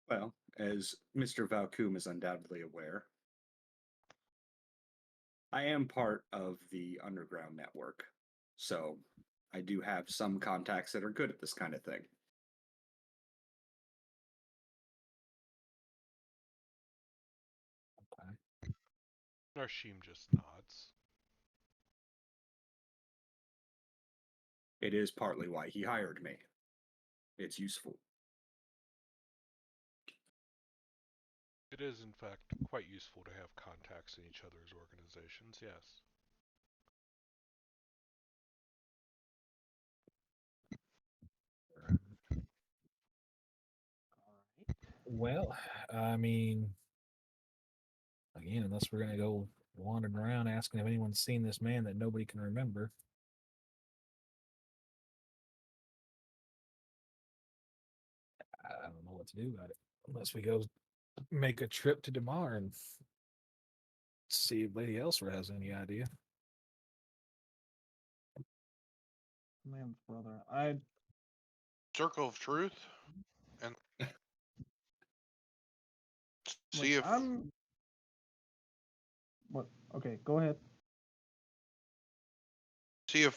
Speaker 2: Well, as Mr. Valcoom is undoubtedly aware, I am part of the underground network. So I do have some contacts that are good at this kind of thing.
Speaker 5: Okay.
Speaker 1: Narshim just nods.
Speaker 2: It is partly why he hired me. It's useful.
Speaker 1: It is, in fact, quite useful to have contacts in each other's organizations, yes.
Speaker 5: Well, I mean, again, unless we're gonna go wandering around asking if anyone's seen this man that nobody can remember. I don't know what to do about it. Unless we go make a trip to Damar and see if Lady Elsra has any idea.
Speaker 3: man's brother. I
Speaker 4: Circle of Truth, and see
Speaker 3: like,
Speaker 4: if
Speaker 3: I'm. What? Okay, go ahead.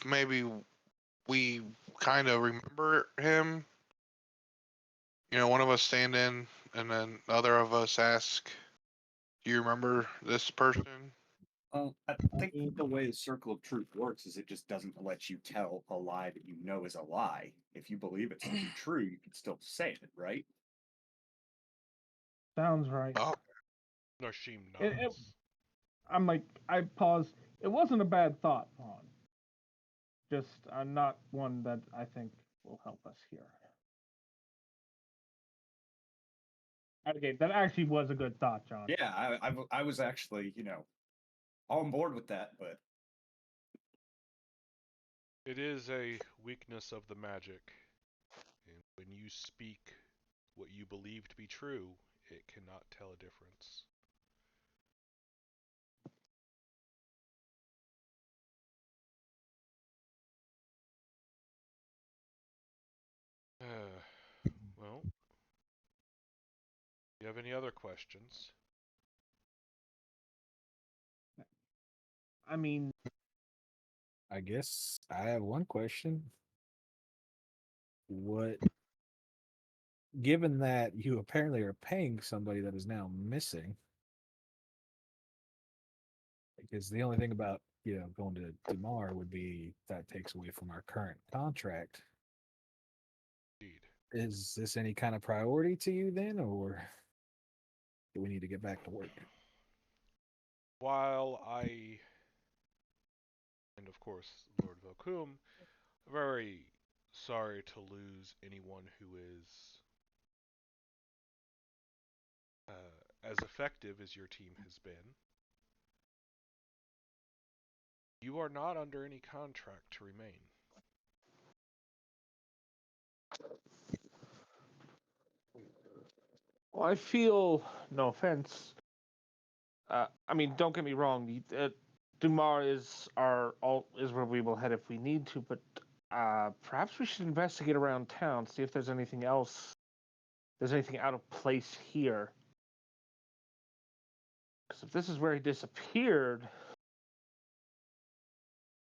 Speaker 4: maybe we kind of remember him. You know, one of us stand in, and then the other of us ask, "Do you remember this person?"
Speaker 2: Well, I think the way the Circle of Truth works is it just doesn't let you tell a lie that you know is a lie. If you believe it to be true, you can still say it, right?
Speaker 3: Sounds right.
Speaker 4: Oh,
Speaker 1: Narshim
Speaker 3: It,
Speaker 1: nods.
Speaker 3: I'm like, I paused. It wasn't a bad thought, Vaughn. Just not one that I think will help us here. Okay, that actually was a good thought, John.
Speaker 2: Yeah, I was actually, on board with that, but
Speaker 1: It is a weakness of the magic. And when you speak what you believe to be true, it cannot tell a difference. Well, do you have any other questions?
Speaker 3: I mean,
Speaker 5: I guess I have one question. What, given that you apparently are paying somebody that is now missing, because the only thing about going to Damar would be that takes away from our current contract.
Speaker 1: Indeed.
Speaker 5: Is this any kind of priority to you then, or do we need to get back to work?
Speaker 1: While I, and of course Lord Vokum, are very sorry to lose anyone who is as effective as your team has been, you are not under any contract to remain.
Speaker 3: well, I feel no offense. I mean, don't get me wrong. Dumar is where we will head if we need to, but perhaps we should investigate around town, see if there's anything else. There's anything out of place here. Because if this is where he disappeared,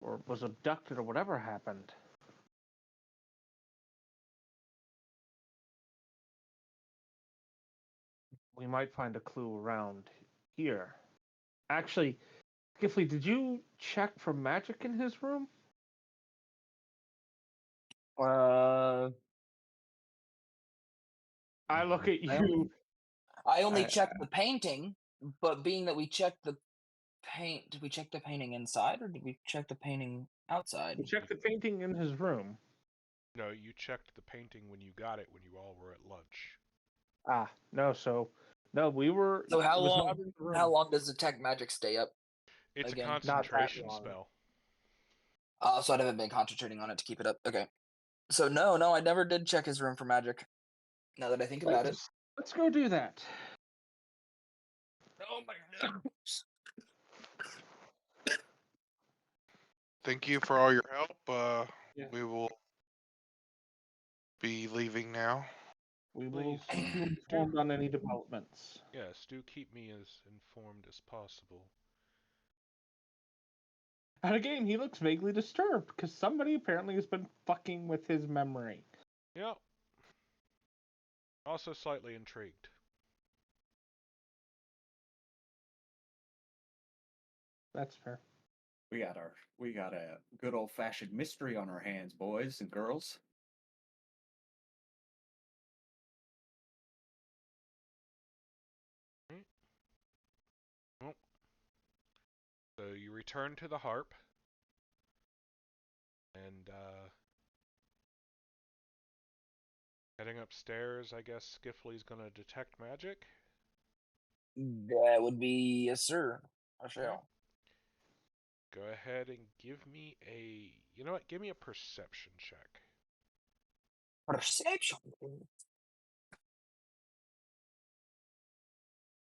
Speaker 3: or was abducted, or whatever happened, we might find a clue around here. Actually, Skiffley, did you check for magic in his room?
Speaker 7: Uh,
Speaker 3: I look at
Speaker 7: I only,
Speaker 3: you.
Speaker 7: I only
Speaker 3: Uh,
Speaker 7: checked the painting, but being that we checked the paint, did we check the painting inside or did we check the painting outside?
Speaker 3: You checked the painting in his room.
Speaker 1: No, you checked the painting when you got it when you all were at lunch.
Speaker 3: No. So, no, we were.
Speaker 7: So
Speaker 3: It was not in the room.
Speaker 7: how long does detect magic stay up?
Speaker 1: It's
Speaker 7: Again,
Speaker 1: a
Speaker 7: not
Speaker 3: that
Speaker 1: concentration
Speaker 3: long.
Speaker 1: spell.
Speaker 7: So I haven't been concentrating on it to keep it up. Okay. So no, I never did check his room for magic. Now that I think about it.
Speaker 3: Let's go do that.
Speaker 7: Oh my god.
Speaker 4: Thank you for all your help.
Speaker 3: Yeah.
Speaker 4: We will be leaving now.
Speaker 3: We will
Speaker 1: Please
Speaker 3: keep you
Speaker 1: do.
Speaker 3: informed on any developments.
Speaker 1: Yes, do keep me as informed as possible.
Speaker 3: And again, he looks vaguely disturbed because somebody apparently has been fucking with his memory.
Speaker 1: Yep. Also slightly intrigued.
Speaker 3: That's fair.
Speaker 2: We got a good old fashioned mystery on our hands, boys and girls.
Speaker 1: Right. Well, so you return to the harp, and heading upstairs. I guess Skiffley's gonna detect magic.
Speaker 7: That would be yes, sir. I shall.
Speaker 1: Go ahead and give me a. You know what? Give me a perception check.
Speaker 7: Perception.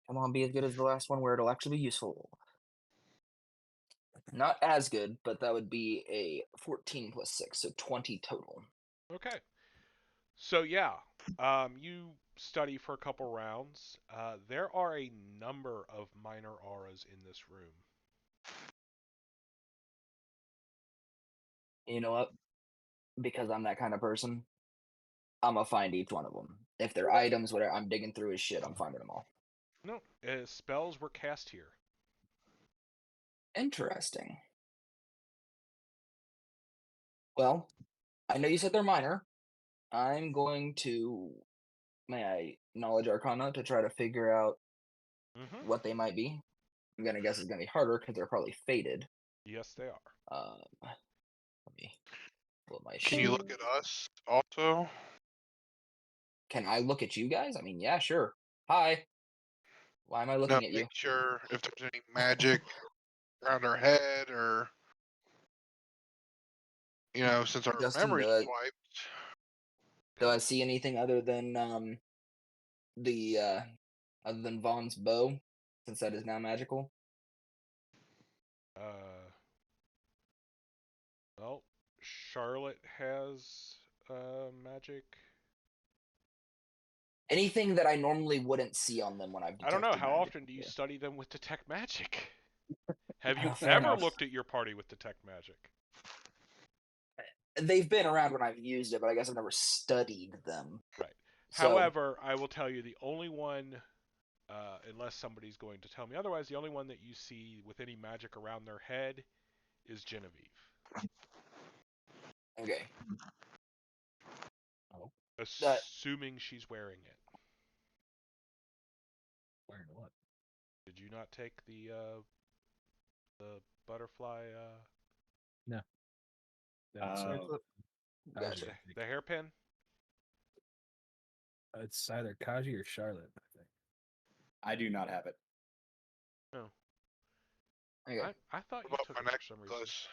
Speaker 7: Come on, be as good as the last one where it'll actually be useful. Not as good, but that would be a 14 plus 6, so 20 total.
Speaker 1: Okay. So yeah, you study for a couple rounds. There are a number of minor auras in this room.
Speaker 7: You know what? Because I'm that kind of person, I'm gonna find each one of them. If they're items, whatever, I'm digging through his shit. I'm finding them all.
Speaker 1: No, spells were cast here.
Speaker 7: Interesting. Well, I know you said they're minor. I'm going to, may I knowledge arcana to try to figure out
Speaker 1: Mm-hmm.
Speaker 7: what they might be. I'm gonna guess it's gonna be harder because they're probably faded.
Speaker 1: Yes, they are.
Speaker 7: Let me pull up my
Speaker 4: Can you look
Speaker 7: sheet.
Speaker 4: at us also?
Speaker 7: Can I look at you guys? I mean, yeah, sure. Hi. Why am I
Speaker 4: No,
Speaker 7: looking at
Speaker 4: make
Speaker 7: you?
Speaker 4: sure if there's any magic around our head or since our
Speaker 7: Justin,
Speaker 4: memories
Speaker 7: do
Speaker 4: wiped.
Speaker 7: I see anything other than the other than Vaughn's bow, since that is now magical?
Speaker 1: Well, Charlotte has magic.
Speaker 7: Anything that I normally wouldn't see on them when I've
Speaker 1: I don't
Speaker 7: detected
Speaker 1: know. How
Speaker 7: magic
Speaker 1: often do you
Speaker 7: before.
Speaker 1: study them with detect magic? Have you
Speaker 7: Fair
Speaker 1: ever
Speaker 7: enough.
Speaker 1: looked at your party with detect magic?
Speaker 7: They've been around when I've used it, but I guess I've never studied them.
Speaker 1: Right.
Speaker 7: So,
Speaker 1: However, I will tell you the only one, unless somebody's going to tell me otherwise, the only one that you see with any magic around their head is Genevieve.
Speaker 7: okay.
Speaker 5: Oh,
Speaker 1: Assuming she's wearing it.
Speaker 5: wearing what?
Speaker 1: Did you not take the butterfly
Speaker 5: No.
Speaker 2: Oh.
Speaker 7: Gotcha.
Speaker 1: the hairpin?
Speaker 5: It's either Kaji or Charlotte, I think.
Speaker 2: I do not have it.
Speaker 1: No.
Speaker 7: Okay.
Speaker 1: I thought
Speaker 4: What
Speaker 1: you
Speaker 4: about
Speaker 1: took
Speaker 4: my
Speaker 1: it for some reason.
Speaker 4: necklace?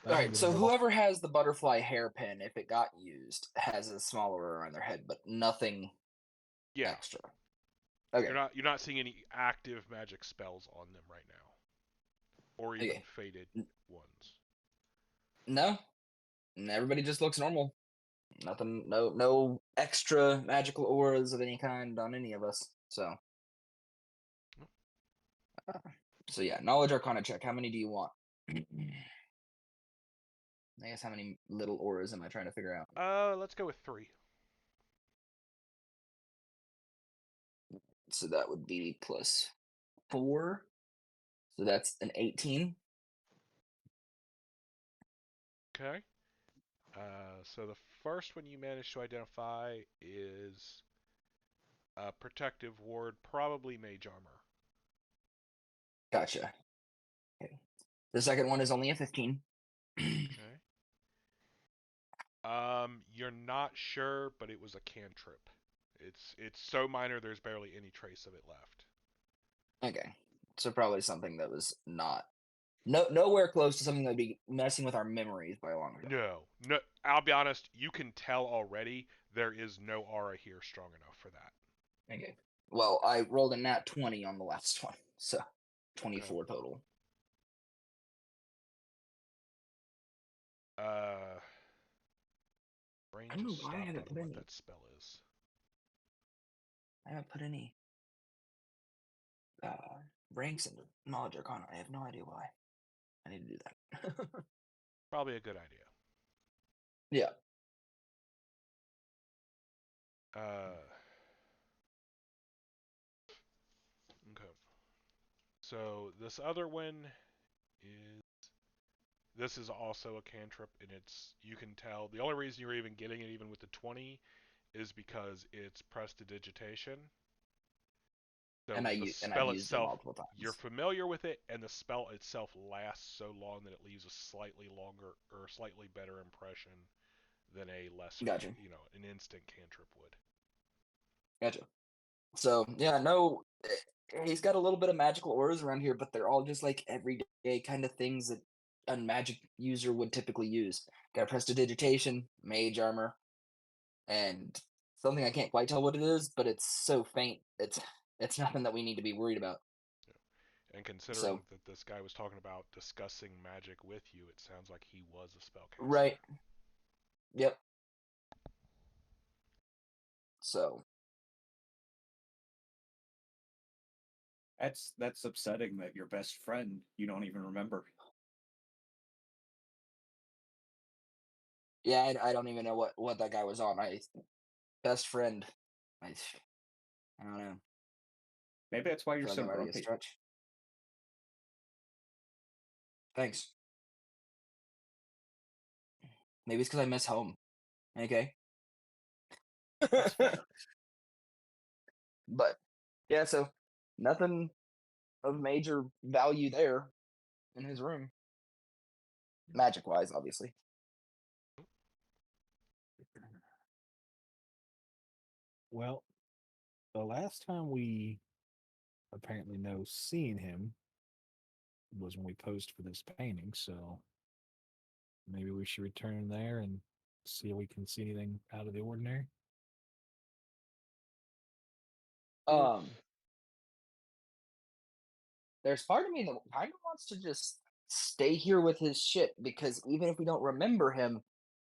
Speaker 7: All right. So whoever has the butterfly hairpin, if it got used, has a smaller around their head, but nothing
Speaker 1: Yeah.
Speaker 7: extra. Okay.
Speaker 1: You're not seeing any active magic spells on them right now, or even
Speaker 7: Okay.
Speaker 1: faded ones.
Speaker 7: No. Everybody just looks normal. Nothing. No extra magical auras of any kind on any of us. So. So yeah, knowledge arcana check. How many do you want? I guess how many little auras am I trying to figure out?
Speaker 1: Let's go with 3.
Speaker 7: So that would be +4. So that's an 18.
Speaker 1: Okay. So the first one you managed to identify is a protective ward, probably mage armor.
Speaker 7: Gotcha. Okay. The second one is only a 15.
Speaker 1: Okay. You're not sure, but it was a cantrip. It's so minor there's barely any trace of it left.
Speaker 7: Okay. So probably something that was not nowhere close to something that would be messing with our memories by a long shot.
Speaker 1: No. I'll be honest. You can tell already there is no aura here strong enough for that.
Speaker 7: Okay. Well, I rolled a nat 20 on the last one, so 24 total.
Speaker 1: Brain
Speaker 7: I don't know
Speaker 1: just
Speaker 7: why I
Speaker 1: stopped
Speaker 7: haven't
Speaker 1: on
Speaker 7: put
Speaker 1: what
Speaker 7: any.
Speaker 1: that spell is.
Speaker 7: I haven't put any ranks into knowledge arcana. I have no idea why. I need to do that.
Speaker 1: Probably a good idea.
Speaker 7: Yeah.
Speaker 1: Okay. So this other one this is also a cantrip, and you can tell the only reason you're even getting it even with the 20 is because it's prestidigitation. So
Speaker 7: and
Speaker 1: the
Speaker 7: I've
Speaker 1: spell
Speaker 7: used it
Speaker 1: itself,
Speaker 7: multiple times.
Speaker 1: you're familiar with it, and the spell itself lasts so long that it leaves a slightly longer or slightly better impression than a lesser,
Speaker 7: Gotcha.
Speaker 1: An instant cantrip would.
Speaker 7: Gotcha. So yeah, no, he's got a little bit of magical auras around here, but they're all just like everyday kind of things that a magic user would typically use. Got prestidigitation, mage armor, and something I can't quite tell what it is, but it's so faint. It's nothing that we need to be worried about.
Speaker 1: Yeah. And considering
Speaker 7: So
Speaker 1: that this guy was talking about discussing magic with you, it sounds like he was a spellcaster.
Speaker 7: right. Yep. So
Speaker 2: That's upsetting that your best friend you don't even remember.
Speaker 7: yeah, I don't even know what that guy was on. Best friend. I don't know.
Speaker 2: Maybe that's why
Speaker 7: I
Speaker 2: you're
Speaker 7: feel like
Speaker 2: so
Speaker 7: that might be a
Speaker 2: grumpy.
Speaker 7: stretch. Thanks. Maybe it's because I miss home. Okay.
Speaker 2: That's fair.
Speaker 7: But yeah, so nothing of major value there in his room. Magic wise, obviously.
Speaker 5: Well, the last time we apparently know seeing him was when we posed for this painting, so maybe we should return there and see if we can see anything out of the ordinary.
Speaker 7: There's part of me that kind of wants to just stay here with his shit because even if we don't remember him,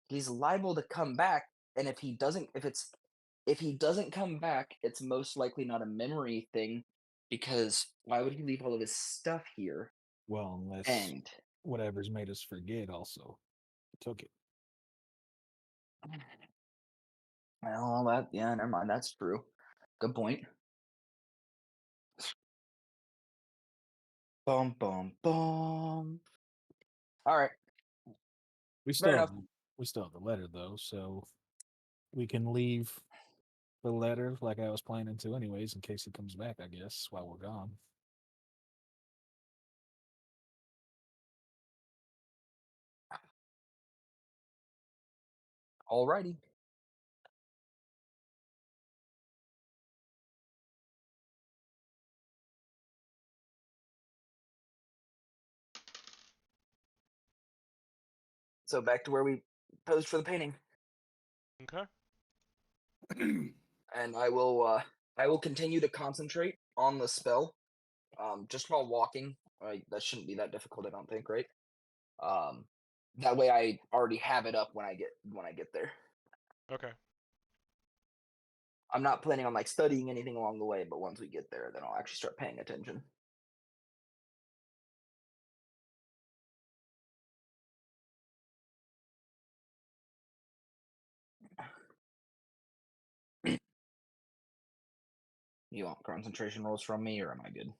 Speaker 7: he's liable to come back. And if he doesn't, if he doesn't come back, it's most likely not a memory thing because why would he leave all of his stuff here?
Speaker 5: Well, unless
Speaker 7: And
Speaker 5: whatever's made us forget also took it.
Speaker 7: well, that yeah, never mind. That's true. Good point. Boom, boom, boom. All right.
Speaker 5: We
Speaker 7: Fair
Speaker 5: still
Speaker 7: enough.
Speaker 5: have, we still have the letter though, so we can leave the letter like I was planning to anyways, in case he comes back, I guess, while we're gone.
Speaker 7: Alrighty. So back to where we posed for the painting,
Speaker 1: Okay.
Speaker 7: and I will continue to concentrate on the spell, just while walking. That shouldn't be that difficult, I don't think, right? Um, that way I already have it up when I get there.
Speaker 1: Okay.
Speaker 7: I'm not planning on like studying anything along the way, but once we get there, then I'll actually start paying attention. You want concentration rolls from me, or am I good?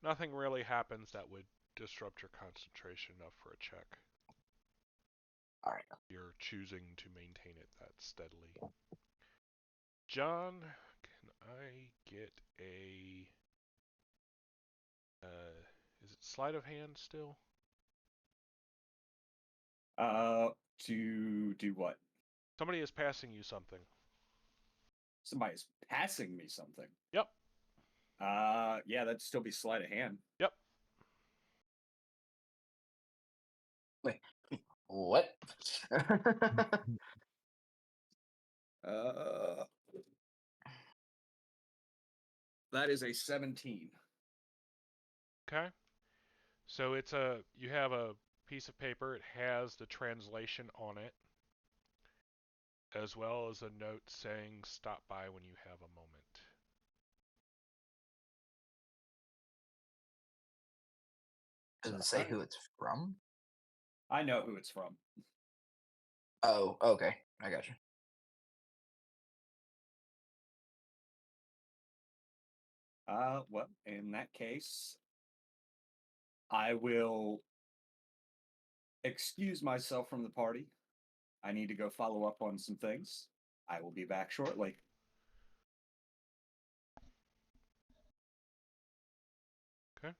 Speaker 1: Nothing really happens that would disrupt your concentration enough for a check.
Speaker 7: All right.
Speaker 1: You're choosing to maintain it that steadily. John, can I get a... is it sleight of hand still?
Speaker 2: To do what?
Speaker 1: Somebody is passing you something.
Speaker 2: Somebody's passing me something.
Speaker 1: Yep.
Speaker 2: Yeah, that'd still be sleight of hand.
Speaker 1: Yep.
Speaker 7: Wait. What?
Speaker 2: That is a 17.
Speaker 1: Okay. So you have a piece of paper. It has the translation on it, as well as a note saying stop by when you have a moment.
Speaker 7: Does it say who it's from?
Speaker 2: I know who it's from.
Speaker 7: Oh, okay. I got you.
Speaker 2: Well, in that case, I will excuse myself from the party. I need to go follow up on some things. I will be back shortly.
Speaker 1: Okay.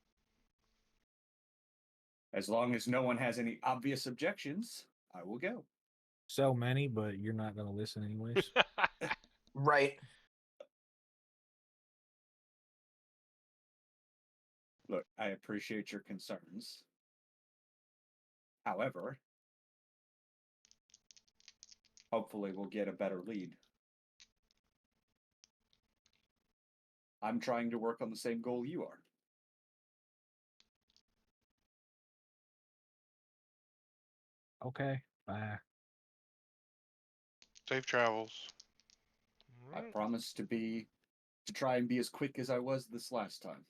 Speaker 2: As long as no one has any obvious objections, I will go.
Speaker 5: So many, but you're not going to listen anyways.
Speaker 7: Right.
Speaker 2: Look, I appreciate your concerns. However, hopefully we'll get a better lead. I'm trying to work on the same goal you are.
Speaker 5: Okay, bye.
Speaker 4: Safe travels.
Speaker 2: I promise to try and be as quick as I was this last time.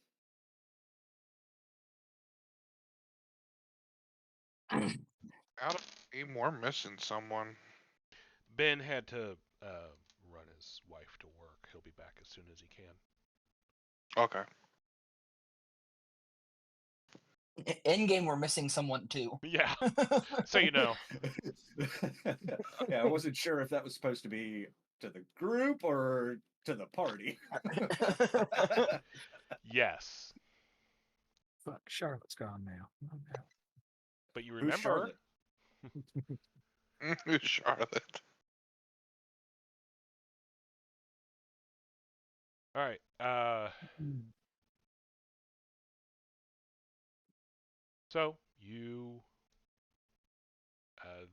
Speaker 4: Out of game, we're missing someone.
Speaker 1: Ben had to run his wife to work. He'll be back as soon as he can.
Speaker 4: Okay.
Speaker 7: In game, we're missing someone too.
Speaker 1: Yeah. So you know.
Speaker 2: Yeah, I wasn't sure if that was supposed to be to the group or to the party.
Speaker 1: Yes.
Speaker 5: Fuck, Charlotte's gone now. Oh, no.
Speaker 1: But you
Speaker 2: Who's
Speaker 1: remember.
Speaker 2: Charlotte?
Speaker 4: Charlotte.
Speaker 1: All right. So you, the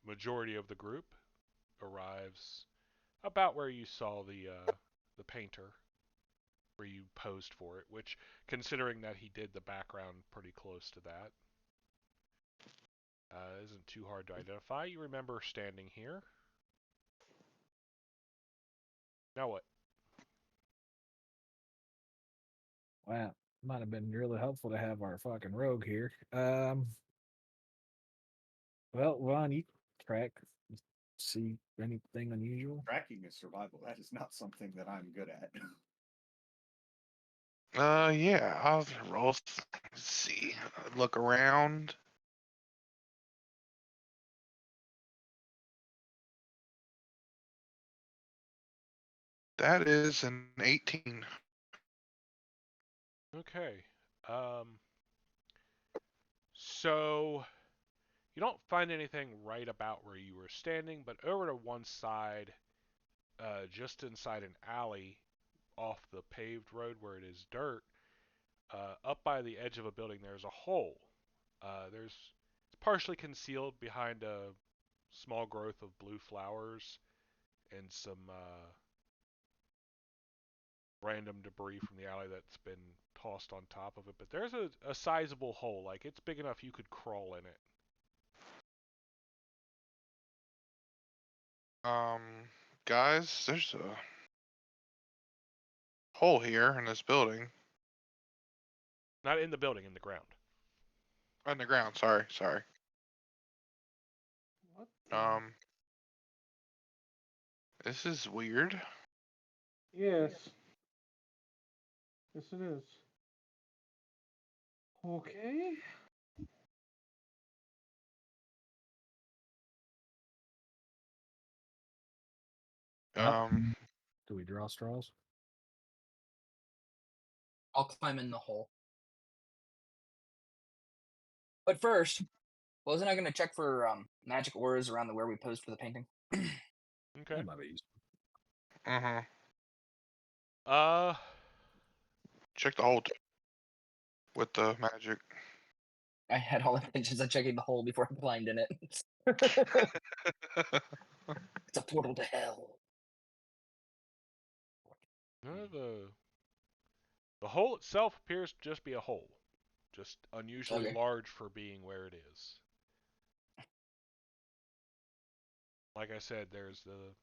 Speaker 1: majority of the group, arrives about where you saw the painter, where you posed for it. Which, considering that he did the background pretty close to that, isn't too hard to identify. You remember standing here. Now what?
Speaker 5: Wow, might have been really helpful to have our fucking rogue here. Well, Ron, you track, see anything unusual?
Speaker 2: Tracking is survival. That is not something that I'm good at.
Speaker 4: Yeah, I'll roll. Let's see. Look around. That is an 18.
Speaker 1: Okay. So you don't find anything right about where you were standing, but over to one side, just inside an alley off the paved road where it is dirt, up by the edge of a building, there's a hole. It's partially concealed behind a small growth of blue flowers and some random debris from the alley that's been tossed on top of it. But there's a sizable hole, like it's big enough you could crawl in it.
Speaker 4: Um, Guys, there's a hole here in this building.
Speaker 1: Not in the building, in the ground.
Speaker 4: On the ground, sorry.
Speaker 3: What? the-
Speaker 4: Um, this is weird.
Speaker 3: Yes. Yes, it is. Okay.
Speaker 4: Um,
Speaker 5: Do we draw straws?
Speaker 7: I'll climb in the hole. But first, wasn't I going to check for magic auras around where we posed for the painting?
Speaker 1: Okay.
Speaker 5: That might be useful.
Speaker 4: uh-huh.
Speaker 1: Uh,
Speaker 4: Check the hole with the magic.
Speaker 7: I had all intentions of checking the hole before I climbed in it. It's a portal to hell.
Speaker 1: the hole itself appears to just be a hole, just unusually
Speaker 7: Okay.
Speaker 1: large for being where it is. Like I said, there's the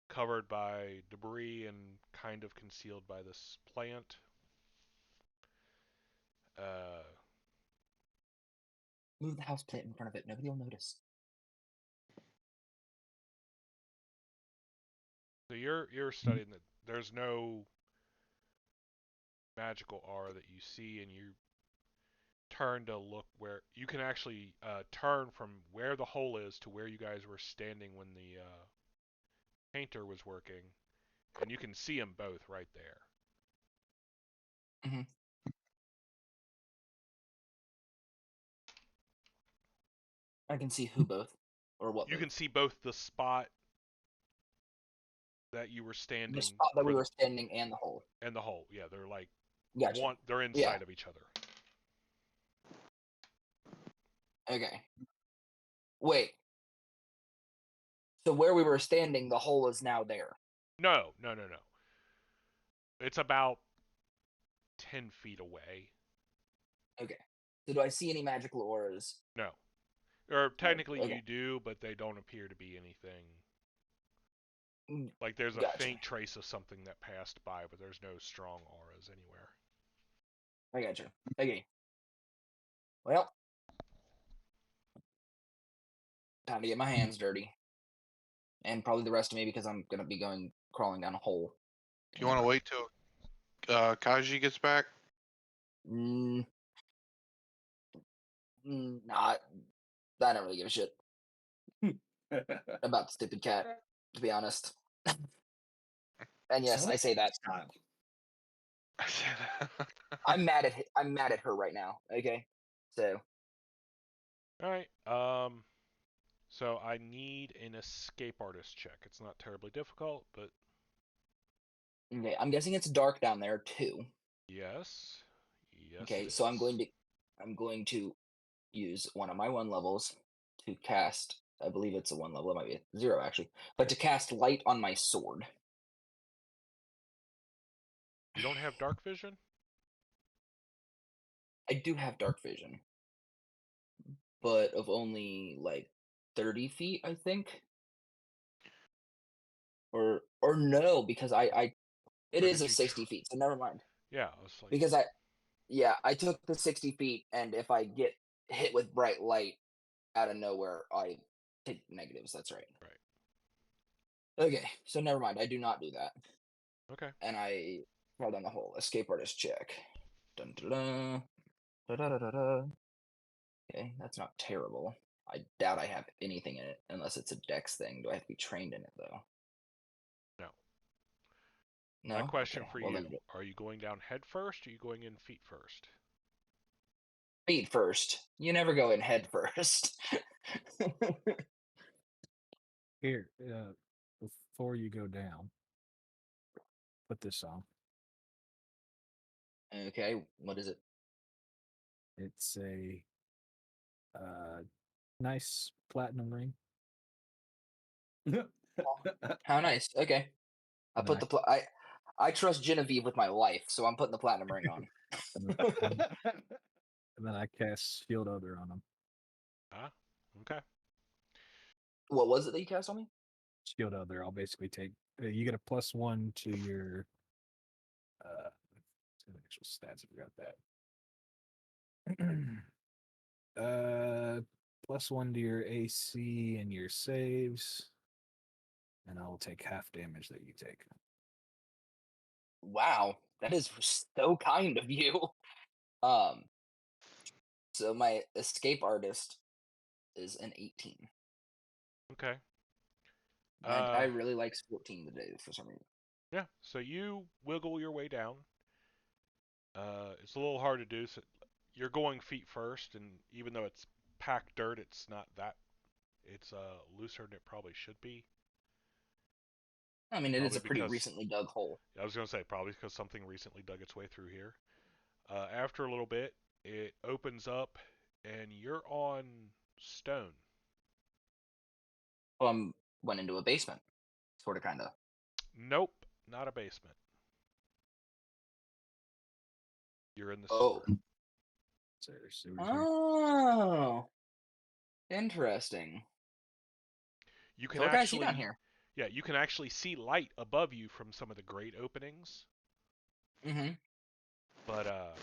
Speaker 1: covered by debris and kind of concealed by this plant. Uh,
Speaker 7: Move the house plant in front of it. Nobody will notice.
Speaker 1: so you're studying that. There's no magical aura that you see, and you turn to look where you can actually turn from where the hole is to where you guys were standing when the painter was working, and you can see them both right there.
Speaker 7: Mm-hmm. I can see who both, or what
Speaker 1: You
Speaker 7: both.
Speaker 1: can see both the spot that you were standing,
Speaker 7: The spot that
Speaker 1: for
Speaker 7: we
Speaker 1: the-
Speaker 7: were standing and the hole.
Speaker 1: and the hole. Yeah, they're like
Speaker 7: Gotcha.
Speaker 1: they're inside
Speaker 7: Yeah.
Speaker 1: of each other.
Speaker 7: Okay. Wait. So where we were standing, the hole is now there.
Speaker 1: No. It's about 10 feet away.
Speaker 7: Okay. So do I see any magical auras?
Speaker 1: No. Or technically
Speaker 7: okay.
Speaker 1: you do, but they don't appear to be anything.
Speaker 7: Mm,
Speaker 1: Like there's a
Speaker 7: Gotcha.
Speaker 1: faint trace of something that passed by, but there's no strong auras anywhere.
Speaker 7: I gotcha. Okay. Well, time to get my hands dirty. And probably the rest of me because I'm going to be crawling down a hole.
Speaker 4: Do you want to wait till Kaji gets back?
Speaker 7: Not. I don't really give a shit about the stupid cat, to be honest. And yes,
Speaker 2: So
Speaker 7: I say that.
Speaker 2: style.
Speaker 7: I'm mad at her right now. Okay, so
Speaker 1: All right. So I need an escape artist check. It's not terribly difficult, but
Speaker 7: okay, I'm guessing it's dark down there too.
Speaker 1: yes. Yes,
Speaker 7: Okay,
Speaker 1: it
Speaker 7: so I'm
Speaker 1: is.
Speaker 7: going to I'm going to use one of my 1 levels to cast. I believe it's a 1 level. It might be a 0 actually, but to cast light on my sword.
Speaker 1: You don't have dark vision?
Speaker 7: I do have dark vision, but of only like 30 feet, I think. Or no, because it
Speaker 1: Or
Speaker 7: is
Speaker 1: did
Speaker 7: a
Speaker 1: you?
Speaker 7: 60 feet, so never mind.
Speaker 1: Yeah, I was like,
Speaker 7: Because I took the 60 feet, and if I get hit with bright light out of nowhere, I take negatives. That's right.
Speaker 1: right.
Speaker 7: Okay, so never mind. I do not do that,
Speaker 1: Okay.
Speaker 7: and I rolled on the whole escape artist check. Dun, dun, dun, da, da, da, da, da. Okay, that's not terrible. I doubt I have anything in it unless it's a dex thing. Do I have to be trained in it though?
Speaker 1: No.
Speaker 7: No.
Speaker 1: My question
Speaker 7: Okay.
Speaker 1: for
Speaker 7: Well
Speaker 1: you:
Speaker 7: then,
Speaker 1: are you going down head first, or are you going in feet first?
Speaker 7: feet first. You never go in head first.
Speaker 5: Here, before you go down, put this on.
Speaker 7: Okay. What is it?
Speaker 5: It's a nice platinum ring.
Speaker 7: How nice. Okay. I
Speaker 5: And
Speaker 7: put
Speaker 5: then
Speaker 7: the I trust Genevieve with my life, so I'm putting the platinum ring on.
Speaker 5: and then I cast Shield Other on him.
Speaker 1: Ah, okay.
Speaker 7: What was it that you cast on me?
Speaker 5: Shield Other, I'll basically take. You get a +1 to your to the actual stats. I forgot that. +1 to your AC and your saves, and I'll take half damage that you take.
Speaker 7: Wow, that is so kind of you. Um, so my escape artist is an 18.
Speaker 1: Okay.
Speaker 7: I really like 14 today for some reason.
Speaker 1: Yeah. So you wiggle your way down. It's a little hard to do. So you're going feet first, and even though it's packed dirt, it's not that. It's looser than it probably should be.
Speaker 7: I mean, it is
Speaker 1: Probably
Speaker 7: a pretty
Speaker 1: because
Speaker 7: recently dug hole.
Speaker 1: I was gonna say probably because something recently dug its way through here. After a little bit, it opens up, and you're on stone.
Speaker 7: Went into a basement, sort of, kind of.
Speaker 1: Nope, not a basement. You're in the
Speaker 7: Oh,
Speaker 1: sewer.
Speaker 5: So there's sewers here.
Speaker 7: oh, interesting.
Speaker 1: You can
Speaker 7: So what can I see down
Speaker 1: actually,
Speaker 7: here?
Speaker 1: yeah, you can actually see light above you from some of the grate openings,
Speaker 7: Mm-hmm.
Speaker 1: but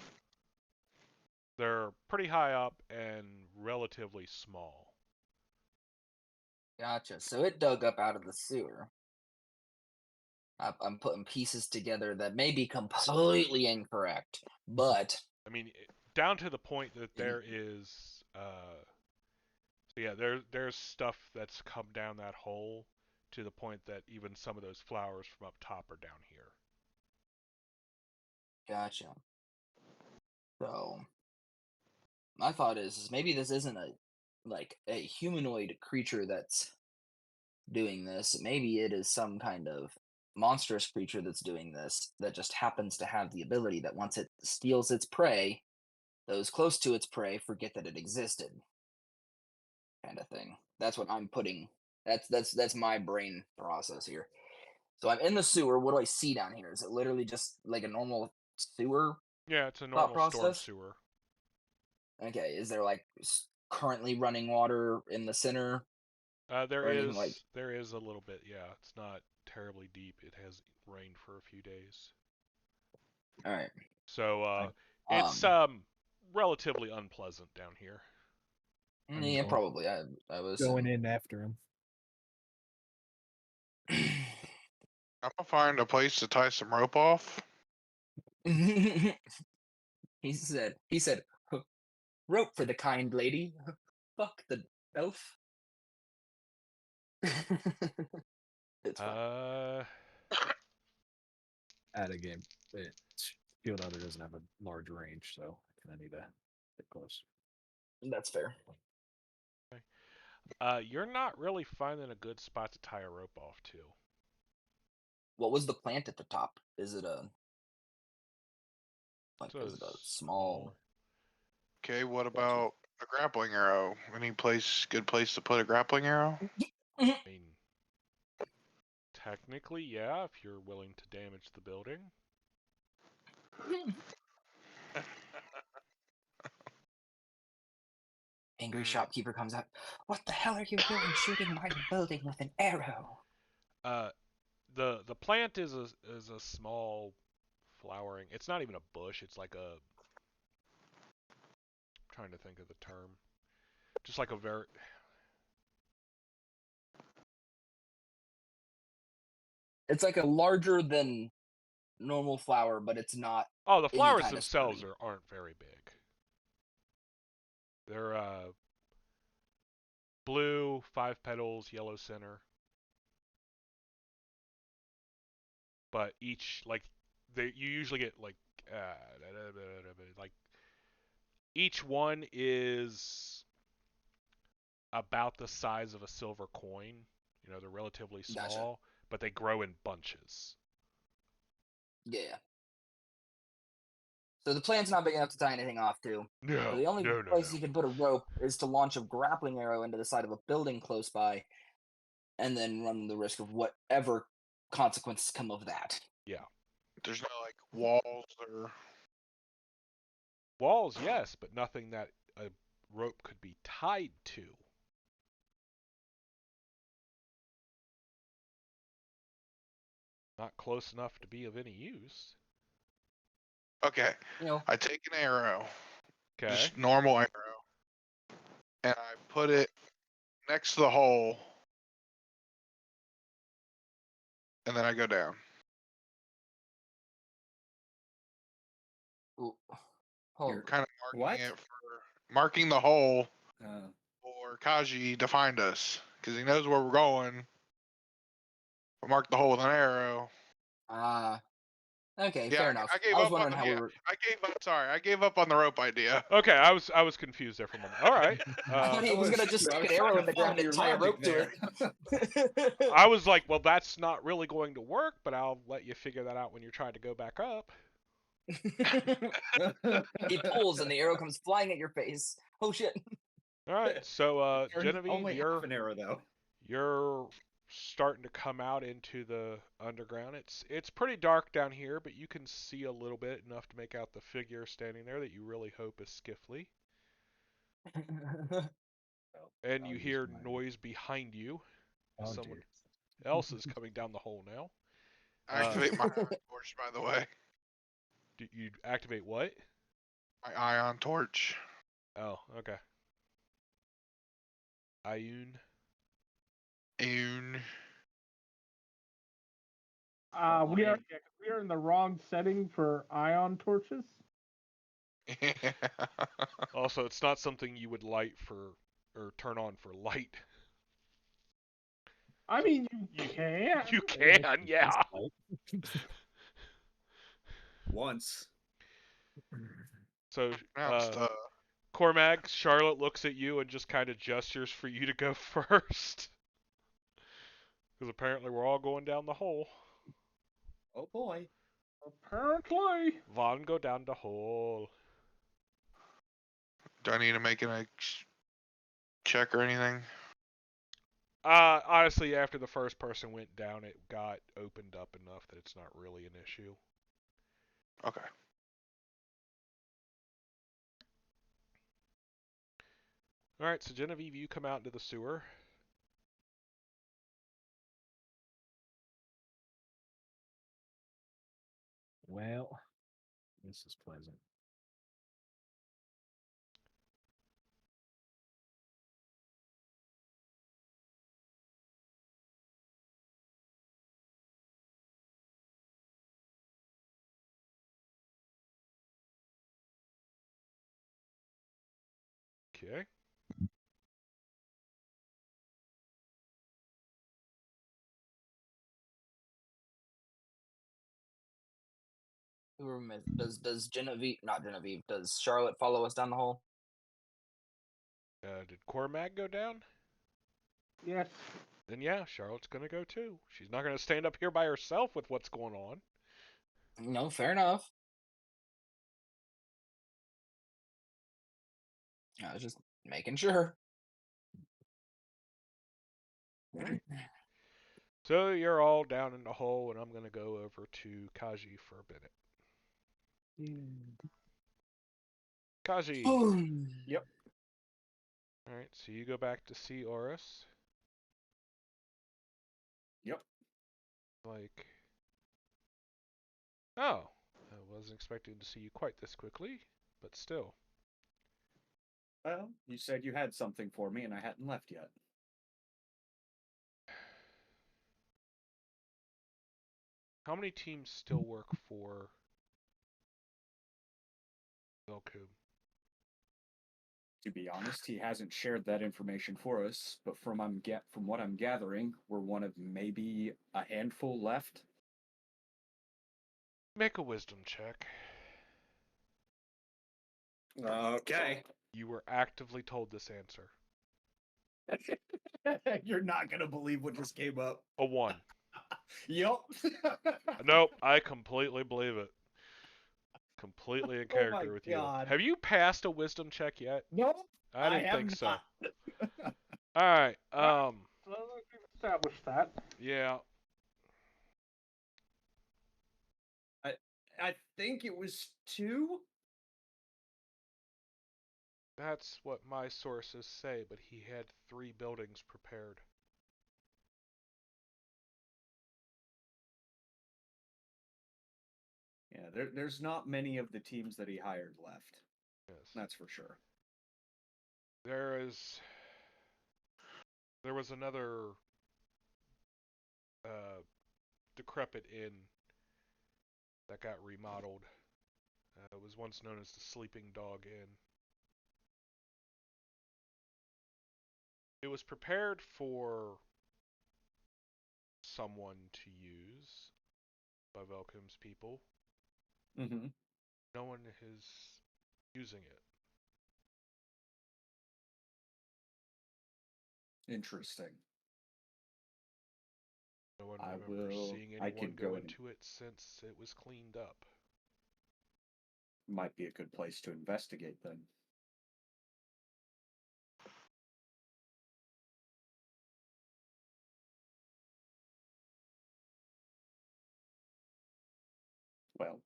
Speaker 1: they're pretty high up and relatively small.
Speaker 7: Gotcha. So it dug up out of the sewer. I'm putting pieces together that may be completely incorrect, but
Speaker 1: I mean, down to the point that
Speaker 7: Mhm.
Speaker 1: there is, so yeah, there's stuff that's come down that hole to the point that even some of those flowers from up top are down here.
Speaker 7: gotcha. So my thought is maybe this isn't a humanoid creature that's doing this. Maybe it is some kind of monstrous creature that's doing this that just happens to have the ability that once it steals its prey, those close to its prey forget that it existed, kind of thing. That's what I'm putting. That's my brain process here. So I'm in the sewer. What do I see down here? Is it literally just like a normal sewer
Speaker 1: Yeah, it's a
Speaker 7: thought
Speaker 1: normal storm
Speaker 7: process?
Speaker 1: sewer.
Speaker 7: Okay. Is there like currently running water in the center
Speaker 1: There
Speaker 7: or anything like?
Speaker 1: is a little bit. Yeah, it's not terribly deep. It has rained for a few days,
Speaker 7: All right.
Speaker 1: so
Speaker 5: I,
Speaker 1: it's
Speaker 7: Um.
Speaker 1: relatively unpleasant down here.
Speaker 5: I'm
Speaker 7: Yeah. Probably. I would
Speaker 5: going
Speaker 7: assume.
Speaker 5: in after him.
Speaker 4: I'm gonna find a place to tie some rope off.
Speaker 7: He said, rope for the kind lady. Fuck the elf. It's fine.
Speaker 5: At a game. Shield Other doesn't have a large range, so I kind of need to get close.
Speaker 7: That's fair.
Speaker 1: You're not really finding a good spot to tie a rope off to.
Speaker 7: What was the plant at the top? Is it a
Speaker 1: So
Speaker 7: is it a small?
Speaker 1: small.
Speaker 4: Okay, what about a grappling arrow? Any good place to put a grappling arrow?
Speaker 1: I mean, technically, yeah, if you're willing to damage the building.
Speaker 7: Angry shopkeeper comes out. What the hell are you doing shooting my building with an arrow?
Speaker 1: The plant is a small flowering. It's not even a bush. It's like a. I'm trying to think of the term. Just like a very.
Speaker 7: It's like a larger than normal flower, but it's not
Speaker 1: Oh, the
Speaker 7: any
Speaker 1: flowers
Speaker 7: kind of
Speaker 1: themselves
Speaker 7: sturdy.
Speaker 1: aren't very big. They're blue, 5 petals, yellow center. But each you usually get like each one is about the size of a silver coin. You know, they're relatively
Speaker 7: Gotcha.
Speaker 1: small, but they grow in bunches.
Speaker 7: Yeah. So the plant's not big enough to tie anything off to. So the only place you can put a rope is to launch a grappling arrow into the side of a building close by, and then run the risk of whatever consequences come of that.
Speaker 1: Yeah.
Speaker 4: There's no like walls or.
Speaker 1: Walls, yes, but nothing that a rope could be tied to. Not close enough to be of any use.
Speaker 4: Okay,
Speaker 7: You know,
Speaker 4: I take an arrow,
Speaker 1: Okay.
Speaker 4: just normal arrow, and I put it next to the hole, and then I go down.
Speaker 7: ooh, hold.
Speaker 2: You're-
Speaker 4: Kind of
Speaker 2: What?
Speaker 4: marking the hole
Speaker 2: Uh,
Speaker 4: for Kaji to find us, because he knows where we're going. I mark the hole with an arrow.
Speaker 7: Okay,
Speaker 4: Yeah,
Speaker 7: fair enough.
Speaker 4: I gave
Speaker 7: I was
Speaker 4: up on
Speaker 7: wondering
Speaker 4: the.
Speaker 7: how we
Speaker 4: Yeah,
Speaker 7: were.
Speaker 4: I gave up on the rope idea.
Speaker 1: Okay, I was confused there for a moment. All right.
Speaker 7: I thought he was gonna just stick an arrow in the ground and tie a rope to it.
Speaker 1: I was like, well, that's not really going to work, but I'll let you figure that out when you're trying to go back up.
Speaker 7: He pulls and the arrow comes flying at your face. Oh shit!
Speaker 1: All right, so
Speaker 2: There's
Speaker 1: Genevieve,
Speaker 2: only half an arrow though.
Speaker 1: you're starting to come out into the underground. It's pretty dark down here, but you can see a little bit, enough to make out the figure standing there that you really hope is Skiffly. And
Speaker 5: I'll
Speaker 1: you
Speaker 5: use
Speaker 1: hear
Speaker 5: my-
Speaker 1: noise behind you.
Speaker 5: Oh,
Speaker 1: Someone
Speaker 5: dear.
Speaker 1: else is coming down the hole now.
Speaker 4: Activate my ion torch, by the way.
Speaker 1: Do you activate what?
Speaker 4: My ion torch.
Speaker 1: Oh, okay. Ayun.
Speaker 4: Oon.
Speaker 3: We are in the wrong setting for ion torches.
Speaker 1: Also, it's not something you would light for or turn on for light.
Speaker 3: I mean, you can.
Speaker 1: You can, yeah.
Speaker 2: Once.
Speaker 1: So,
Speaker 4: Pronounced,
Speaker 1: Cormac, Charlotte looks at you and just kind of gestures for you to go first. Because apparently we're all going down the hole.
Speaker 2: Oh boy.
Speaker 3: Apparently.
Speaker 1: Vaughn, go down the hole.
Speaker 4: do I need to make a check or anything?
Speaker 1: Honestly, after the first person went down, it got opened up enough that it's not really an issue.
Speaker 4: Okay.
Speaker 1: Alright, so Genevieve, you come out into the sewer.
Speaker 5: Well, this is pleasant.
Speaker 1: Okay.
Speaker 7: Does Genevieve, not Genevieve, does Charlotte follow us down the hole?
Speaker 1: Did Cormac go down?
Speaker 3: Yes.
Speaker 1: Then yeah, Charlotte's gonna go too. She's not gonna stand up here by herself with what's going on.
Speaker 7: No, fair enough. I was just making sure.
Speaker 1: So you're all down in the hole, and I'm going to go over to Kaji for a minute. Kaji.
Speaker 2: Yep.
Speaker 1: All right, so you go back to see Oris.
Speaker 2: Yep.
Speaker 1: Like, oh, I wasn't expecting to see you quite this quickly, but still.
Speaker 2: Well, you said you had something for me, and I hadn't left yet.
Speaker 1: How many teams still work for Velkum?
Speaker 2: To be honest, he hasn't shared that information for us, but from what I'm gathering, we're one of maybe a handful left.
Speaker 1: Make a wisdom check.
Speaker 2: Okay.
Speaker 1: You were actively told this answer.
Speaker 2: You're not gonna believe what just came up.
Speaker 1: A 1.
Speaker 2: Yup.
Speaker 1: Nope, I completely believe it. Completely in
Speaker 2: Oh my
Speaker 1: character with you.
Speaker 2: God.
Speaker 1: Have you passed a wisdom check yet?
Speaker 2: Nope.
Speaker 1: I didn't
Speaker 2: have
Speaker 1: think so.
Speaker 2: not.
Speaker 1: Alright,
Speaker 3: Well, we've established that.
Speaker 1: yeah.
Speaker 2: I think it was 2.
Speaker 1: That's what my sources say, but he had 3 buildings prepared.
Speaker 2: Yeah, there's not many of the teams that he hired left.
Speaker 1: Yes.
Speaker 2: That's for sure.
Speaker 1: There was another decrepit inn that got remodeled. It was once known as the Sleeping Dog Inn. It was prepared for someone to use by Velkum's people.
Speaker 2: Mm-hmm.
Speaker 1: No one is using it.
Speaker 2: Interesting.
Speaker 1: No one
Speaker 2: I
Speaker 1: remembers
Speaker 2: will.
Speaker 1: seeing
Speaker 2: I
Speaker 1: anyone
Speaker 2: could
Speaker 1: go
Speaker 2: go in.
Speaker 1: into it since it was cleaned up.
Speaker 2: Might be a good place to investigate then. Well,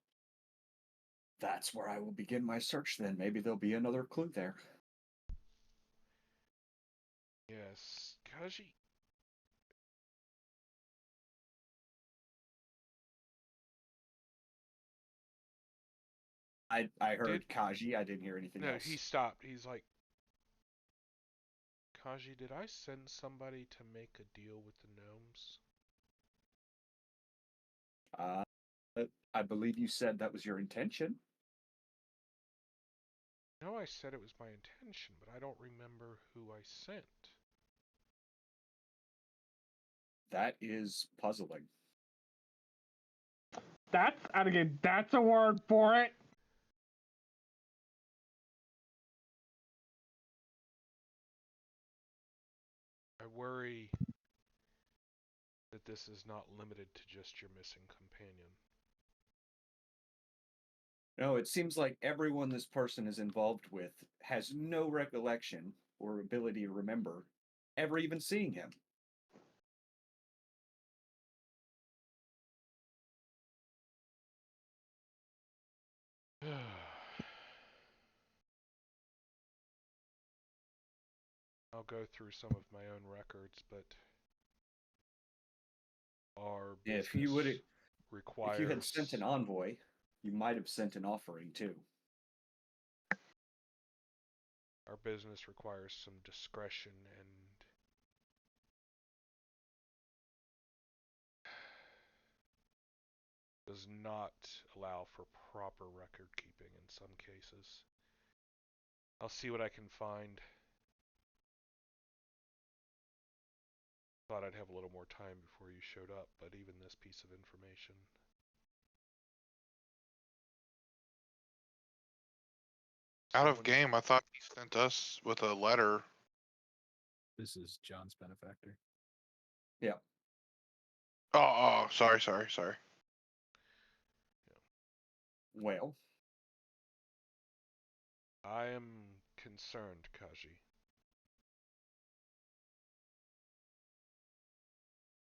Speaker 2: that's where I will begin my search then. Maybe there'll be another clue there.
Speaker 1: Yes, Kaji.
Speaker 2: I heard
Speaker 1: Did-
Speaker 2: Kaji. I didn't hear anything
Speaker 1: No,
Speaker 2: else.
Speaker 1: he stopped. He's like, Kaji, did I send somebody to make a deal with the gnomes?
Speaker 2: I believe you said that was your intention.
Speaker 1: No, I said it was my intention, but I don't remember who I sent.
Speaker 2: That is puzzling.
Speaker 3: That's a word for it.
Speaker 1: I worry that this is not limited to just your missing companion.
Speaker 2: No, it seems like everyone this person is involved with has no recollection or ability to remember ever even seeing him.
Speaker 1: I'll go through some of my own records, but our
Speaker 2: If
Speaker 1: business
Speaker 2: if you had sent an
Speaker 1: requires
Speaker 2: envoy, you might have sent an offering too.
Speaker 1: some discretion and does not allow for proper record keeping in some cases. I'll see what I can find. Thought I'd have a little more time before you showed up, but even this piece of information.
Speaker 4: Out of game, I thought he sent us with a letter.
Speaker 5: This is John's benefactor.
Speaker 2: Yeah.
Speaker 4: Oh, sorry.
Speaker 2: Well,
Speaker 1: I am concerned, Kaji?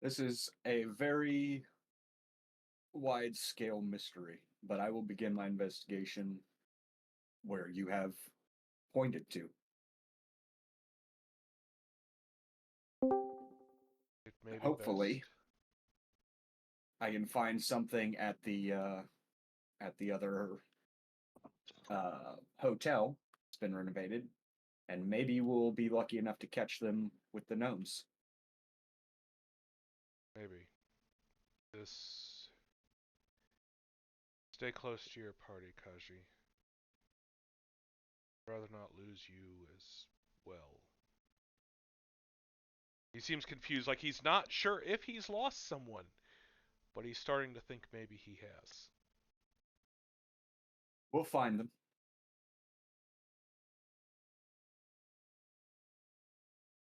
Speaker 2: This is a very wide-scale mystery, but I will begin my investigation where you have pointed to.
Speaker 1: It may be
Speaker 2: Hopefully,
Speaker 1: best.
Speaker 2: I can find something at the other hotel. It's been renovated, and maybe we'll be lucky enough to catch them with the gnomes.
Speaker 1: Maybe. This. Stay close to your party, Kaji. I'd rather not lose you as well. He seems confused, like he's not sure if he's lost someone, but he's starting to think maybe he has.
Speaker 2: We'll find them.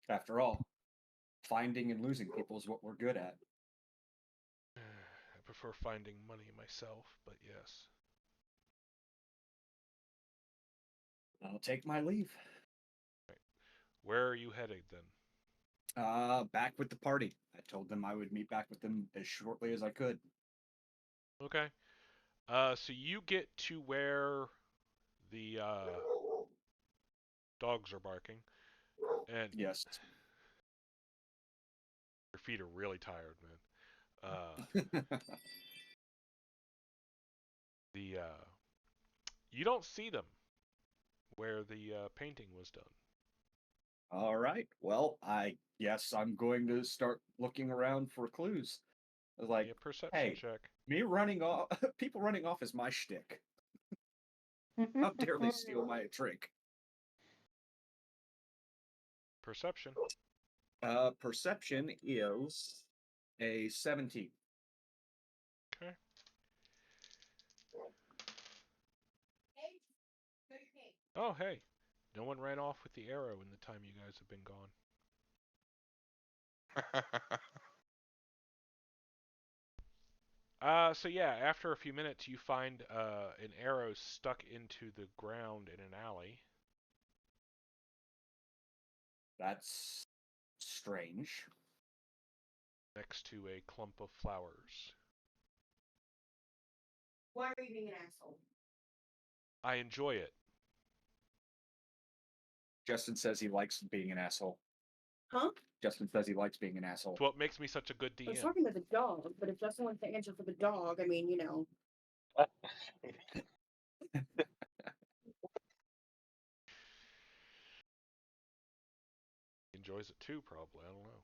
Speaker 2: After all, finding and losing people is what we're good at.
Speaker 1: I prefer finding money myself, but yes.
Speaker 2: I'll take my leave.
Speaker 1: Right. Where are you headed then?
Speaker 2: Back with the party. I told them I would meet back with them as shortly as I could.
Speaker 1: Okay. So you get to where the dogs are barking, and
Speaker 2: Yes.
Speaker 1: your feet are really tired, man. You don't see them where the painting was done.
Speaker 2: All right. Well, I guess I'm going to start looking around for clues. Like,
Speaker 1: Be a perception
Speaker 2: hey,
Speaker 1: check.
Speaker 2: me running off, people running off is my shtick. How dare they steal my drink?
Speaker 1: Perception.
Speaker 2: Perception is a 17.
Speaker 1: Okay. Oh, hey. No one ran off with the arrow in the time you guys have been gone. So yeah, after a few minutes, you find an arrow stuck into the ground in an alley.
Speaker 2: That's strange.
Speaker 1: Next to a clump of flowers.
Speaker 8: Why are you being an asshole?
Speaker 1: I enjoy it.
Speaker 2: Justin says he likes being an asshole.
Speaker 8: Huh?
Speaker 2: Justin says he likes being an asshole.
Speaker 1: It's what makes me such a good
Speaker 8: I was
Speaker 1: DM.
Speaker 8: talking to the dog, but if Justin wants to answer for the dog, I mean, you know.
Speaker 1: He enjoys it too, probably. I don't know.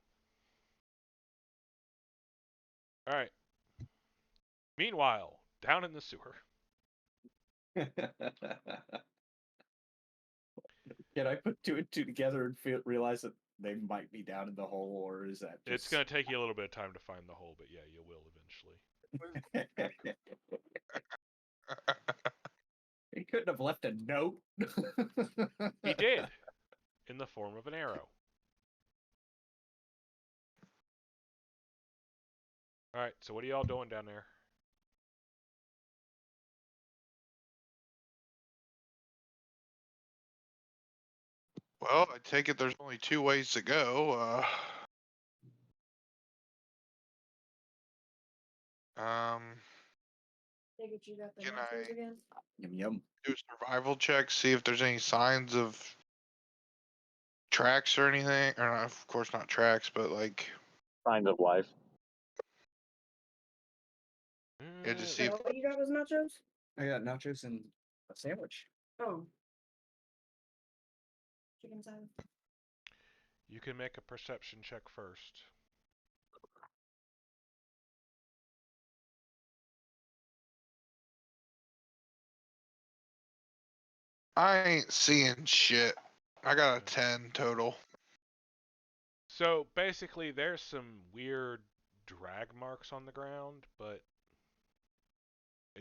Speaker 1: Alright. Meanwhile, down in the sewer.
Speaker 2: Can I put two and two together and realize that they might be down in the hole, or is that just...
Speaker 1: It's going to take you a little bit of time to find the hole, but yeah, you will eventually.
Speaker 2: He couldn't have left a note.
Speaker 1: He did, in the form of an arrow. Alright, so what are y'all doing down there?
Speaker 4: Well, I take it there's only two ways to go.
Speaker 8: Figured you got the
Speaker 4: Can
Speaker 8: nachos
Speaker 4: I-
Speaker 8: again?
Speaker 2: Yum yum.
Speaker 4: do a survival check, see if there's any signs of tracks or anything. Or not, of course not tracks, but like
Speaker 9: Signs of life.
Speaker 4: yeah, just
Speaker 8: Is
Speaker 4: see
Speaker 8: that
Speaker 4: if
Speaker 8: all you got was nachos?
Speaker 2: I got nachos and a sandwich.
Speaker 8: Oh. Chicken salad.
Speaker 1: You can make a perception check first.
Speaker 4: I ain't seeing shit. I got a 10 total.
Speaker 1: So basically, there's some weird drag marks on the ground, but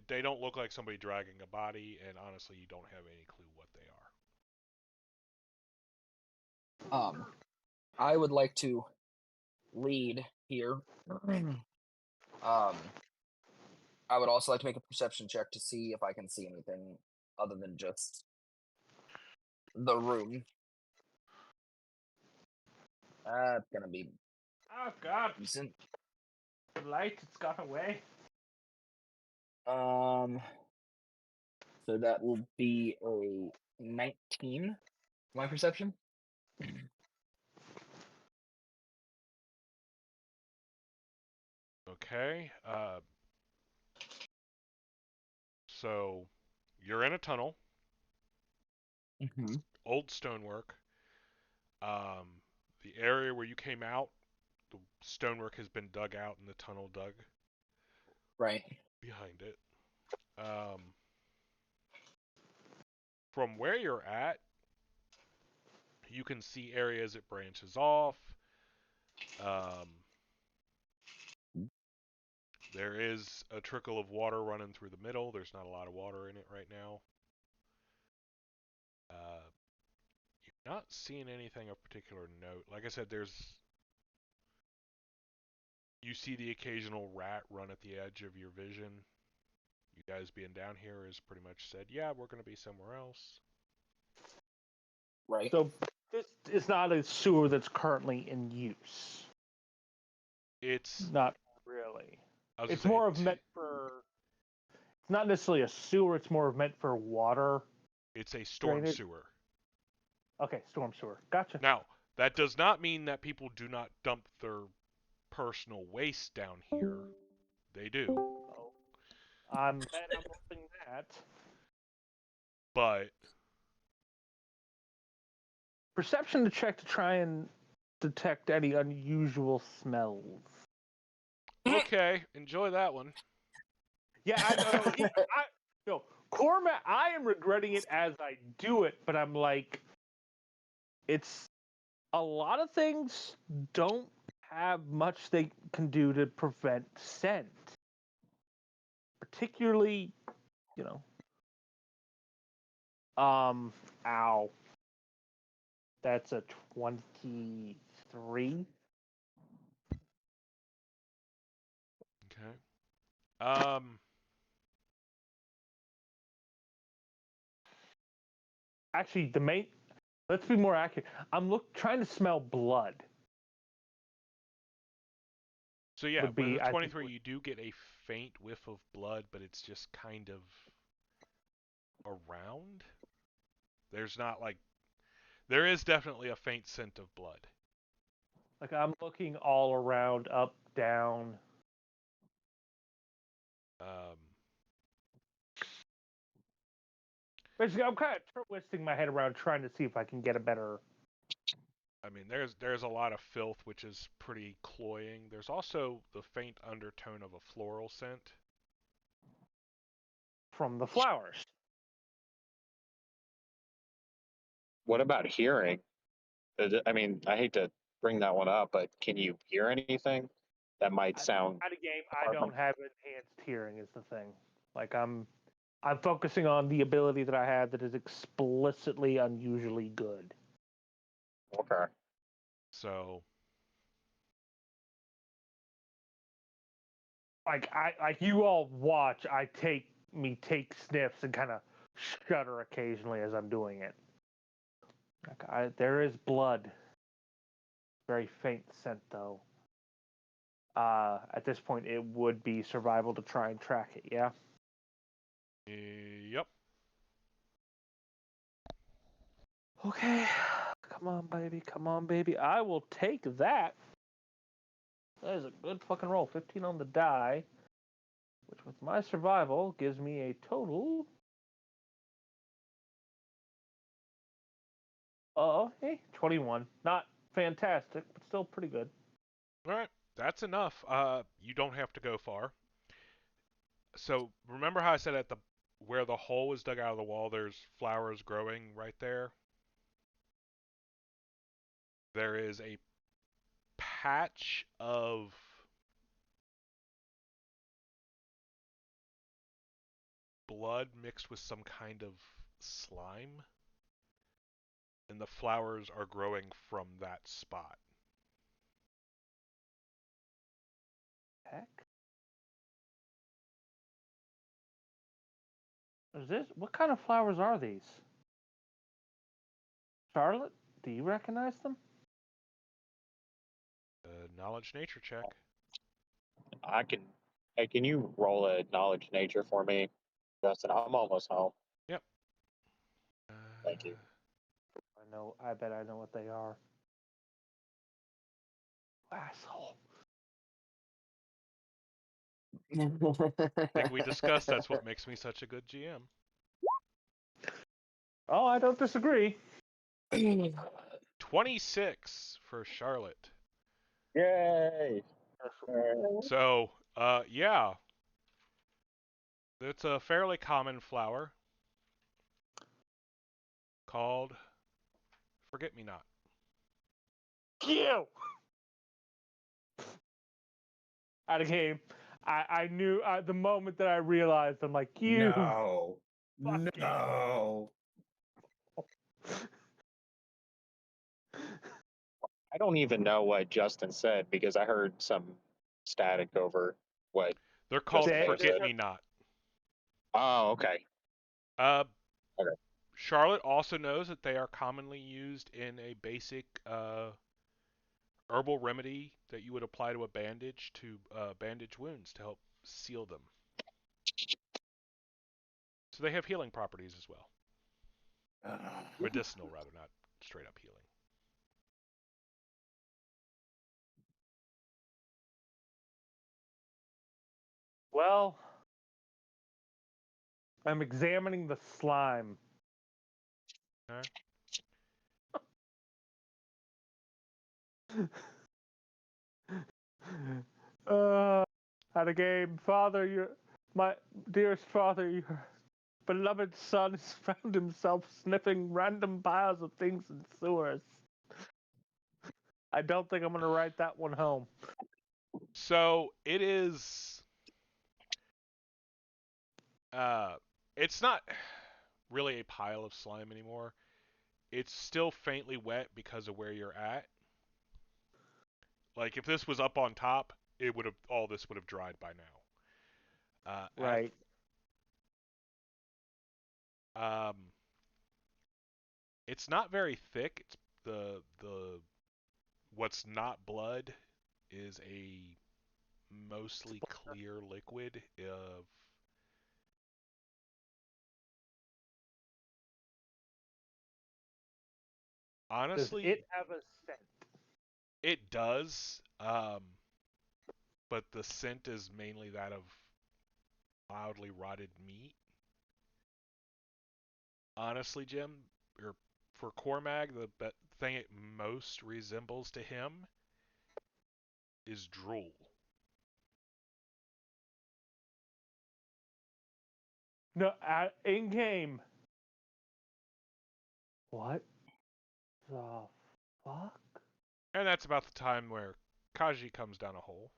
Speaker 1: they don't look like somebody dragging a body, and honestly, you don't have any clue what they are.
Speaker 7: I would like to lead here. I would also like to make a perception check to see if I can see anything other than just the room. It's gonna be
Speaker 3: Oh God,
Speaker 7: decent.
Speaker 3: the light, it's gone away.
Speaker 7: So that will be a 19. My perception.
Speaker 1: Okay. So you're in a tunnel,
Speaker 7: Mm-hmm.
Speaker 1: old stonework. The area where you came out, the stonework has been dug out and the tunnel dug
Speaker 7: Right.
Speaker 1: behind it. From where you're at, you can see areas it branches off. Um, there is a trickle of water running through the middle. There's not a lot of water in it right now. You're not seeing anything of particular note. Like I said, you see the occasional rat run at the edge of your vision. You guys being down here is pretty much said, yeah, we're going to be somewhere else.
Speaker 7: Right.
Speaker 3: So this is not a sewer that's currently in use.
Speaker 1: It's,
Speaker 3: Not really.
Speaker 1: I was
Speaker 3: It's
Speaker 1: gonna say,
Speaker 3: more of meant for. It's not necessarily a sewer. It's more of meant for water.
Speaker 1: it's a storm
Speaker 3: drainage.
Speaker 1: sewer.
Speaker 3: Okay, storm sewer. Gotcha.
Speaker 1: Now, that does not mean that people do not dump their personal waste down here. They do.
Speaker 3: Oh, I'm hoping that.
Speaker 1: But
Speaker 3: Perception to check to try and detect any unusual smells.
Speaker 1: okay, enjoy that one.
Speaker 3: Yeah, I know. No, Cormac, I am regretting it as I do it, but I'm like, it's a lot of things don't have much they can do to prevent scent. Particularly, you know, ow. That's a 23.
Speaker 1: Okay.
Speaker 3: Actually, let's be more accurate. I'm trying to smell blood.
Speaker 1: So yeah,
Speaker 3: Would
Speaker 1: with
Speaker 3: be,
Speaker 1: a
Speaker 3: I think,
Speaker 1: 23, you do get a faint whiff of blood, but it's just kind of around. There's not like, there is definitely a faint scent of blood.
Speaker 3: like I'm looking all around, up, down.
Speaker 1: Um,
Speaker 3: Basically, I'm kind of twisting my head around trying to see if I can get a better.
Speaker 1: I mean, there's a lot of filth, which is pretty cloying. There's also the faint undertone of a floral scent.
Speaker 3: From the flowers.
Speaker 2: What about hearing? I mean, I hate to bring that one up, but can you hear anything that might sound
Speaker 3: At a game, I
Speaker 2: apart from?
Speaker 3: don't have enhanced hearing. Is the thing. Like I'm focusing on the ability that I have that is explicitly unusually good.
Speaker 2: Okay.
Speaker 1: So
Speaker 3: Like you all watch, I take sniffs and kind of shudder occasionally as I'm doing it. Like there is blood. Very faint scent though. At this point, it would be survival to try and track it. Yeah.
Speaker 1: yep.
Speaker 3: Okay. Come on, baby. Come on, baby. I will take that. That is a good fucking roll. 15 on the die, which with my survival gives me a total. Hey, 21. Not fantastic, but still pretty good.
Speaker 1: All right, that's enough. You don't have to go far. So remember how I said at the where the hole was dug out of the wall, there's flowers growing right there. There is a patch of blood mixed with some kind of slime, and the flowers are growing from that spot.
Speaker 3: Heck. Is this? What kind of flowers are these? Charlotte, do you recognize them?
Speaker 1: Knowledge nature check.
Speaker 9: I can. Hey, can you roll a knowledge nature for me, Justin? I'm almost home.
Speaker 1: Yep.
Speaker 9: Thank you.
Speaker 3: I bet I know what they are. Asshole.
Speaker 1: I think we discussed that's what makes me such a good GM.
Speaker 3: Oh, I don't disagree.
Speaker 1: 26 for Charlotte.
Speaker 9: Yay!
Speaker 1: So, yeah. It's a fairly common flower called forget-me-not.
Speaker 3: You! Out of game. I knew the moment that I realized, I'm like, you.
Speaker 2: No.
Speaker 3: fucking-
Speaker 2: No.
Speaker 9: I don't even know what Justin said because I heard some static over what.
Speaker 1: They're called
Speaker 3: They-
Speaker 1: forget-me-not.
Speaker 9: Oh, okay. Okay.
Speaker 1: Charlotte also knows that they are commonly used in a basic herbal remedy that you would apply to a bandage to bandage wounds to help seal them. So they have healing properties as well. Medicinal, rather, not straight up healing.
Speaker 3: Well, I'm examining the slime.
Speaker 1: Okay.
Speaker 3: Out of game, Father, my dearest Father, your beloved son has found himself sniffing random piles of things in sewers. I don't think I'm going to write that one home.
Speaker 1: So it is. It's not really a pile of slime anymore. It's still faintly wet because of where you're at. Like if this was up on top, all this would have dried by now.
Speaker 3: Right.
Speaker 1: It's not very thick. It's the what's not blood is a mostly clear liquid of honestly
Speaker 3: Does it have a scent?
Speaker 1: it does, but the scent is mainly that of mildly rotted meat. Honestly, Jim, or for Cormag, the thing it most resembles to him is drool.
Speaker 3: No, in game. What the fuck?
Speaker 1: And that's about the time where Kaji comes down a hole.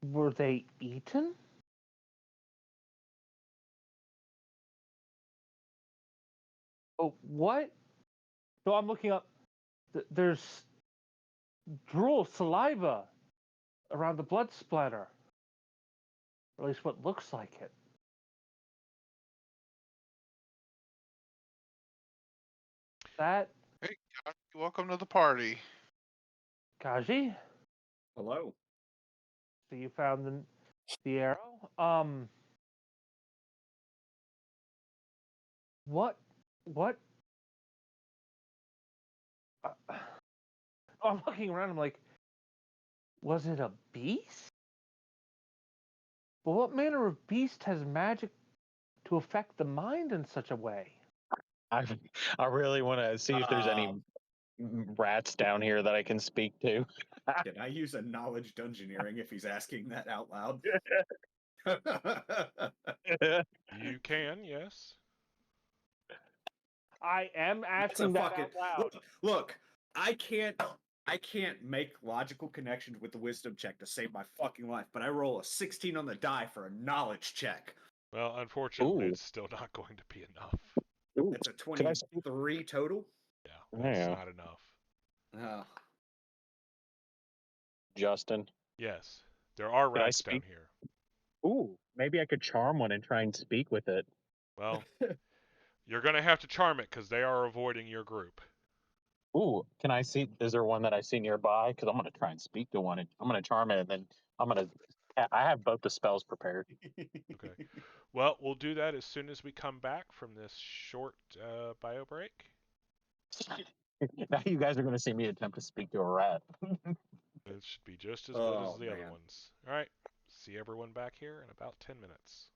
Speaker 3: Were they eaten? Oh, what? So I'm looking up. There's drool, saliva around the blood splatter. Or at least what looks like it. That,
Speaker 4: Hey, welcome to the party.
Speaker 3: Kaji?
Speaker 2: Hello.
Speaker 3: So you found the arrow? What? I'm looking around, I'm like, was it a beast? Well, what manner of beast has magic to affect the mind in such a way?
Speaker 9: I really want to see if there's any rats down here that I can speak to.
Speaker 2: Can I use a knowledge dungeoneering if he's asking that out loud?
Speaker 1: You can, yes.
Speaker 3: I am
Speaker 2: That's a
Speaker 3: asking that
Speaker 2: fucking
Speaker 3: out loud.
Speaker 2: look. I can't make logical connections with the wisdom check to save my fucking life, but I roll a 16 on the die for a knowledge check.
Speaker 1: Well, unfortunately,
Speaker 9: Ooh.
Speaker 1: it's still not going to be enough.
Speaker 9: Ooh,
Speaker 2: It's a
Speaker 9: Can I speak?
Speaker 2: 23 total.
Speaker 1: Yeah, it's
Speaker 9: Yeah.
Speaker 1: not enough.
Speaker 2: Oh.
Speaker 9: Justin,
Speaker 1: Yes, there are
Speaker 9: Can I
Speaker 1: rats down
Speaker 9: speak?
Speaker 1: here.
Speaker 9: Ooh, maybe I could charm one and try and speak with it.
Speaker 1: Well, you're going to have to charm it because they are avoiding your group.
Speaker 9: Ooh, can I see? Is there one that I see nearby? Because I'm gonna try and speak to one, and I'm gonna charm it, and then I'm gonna. I have both the spells prepared.
Speaker 1: Okay. Well, we'll do that as soon as we come back from this short bio break.
Speaker 9: Now you guys are gonna see me attempt to speak to a rat.
Speaker 1: It should be just as good
Speaker 2: Oh,
Speaker 1: as the other
Speaker 2: man.
Speaker 1: ones. All right. See everyone back here in about 10 minutes.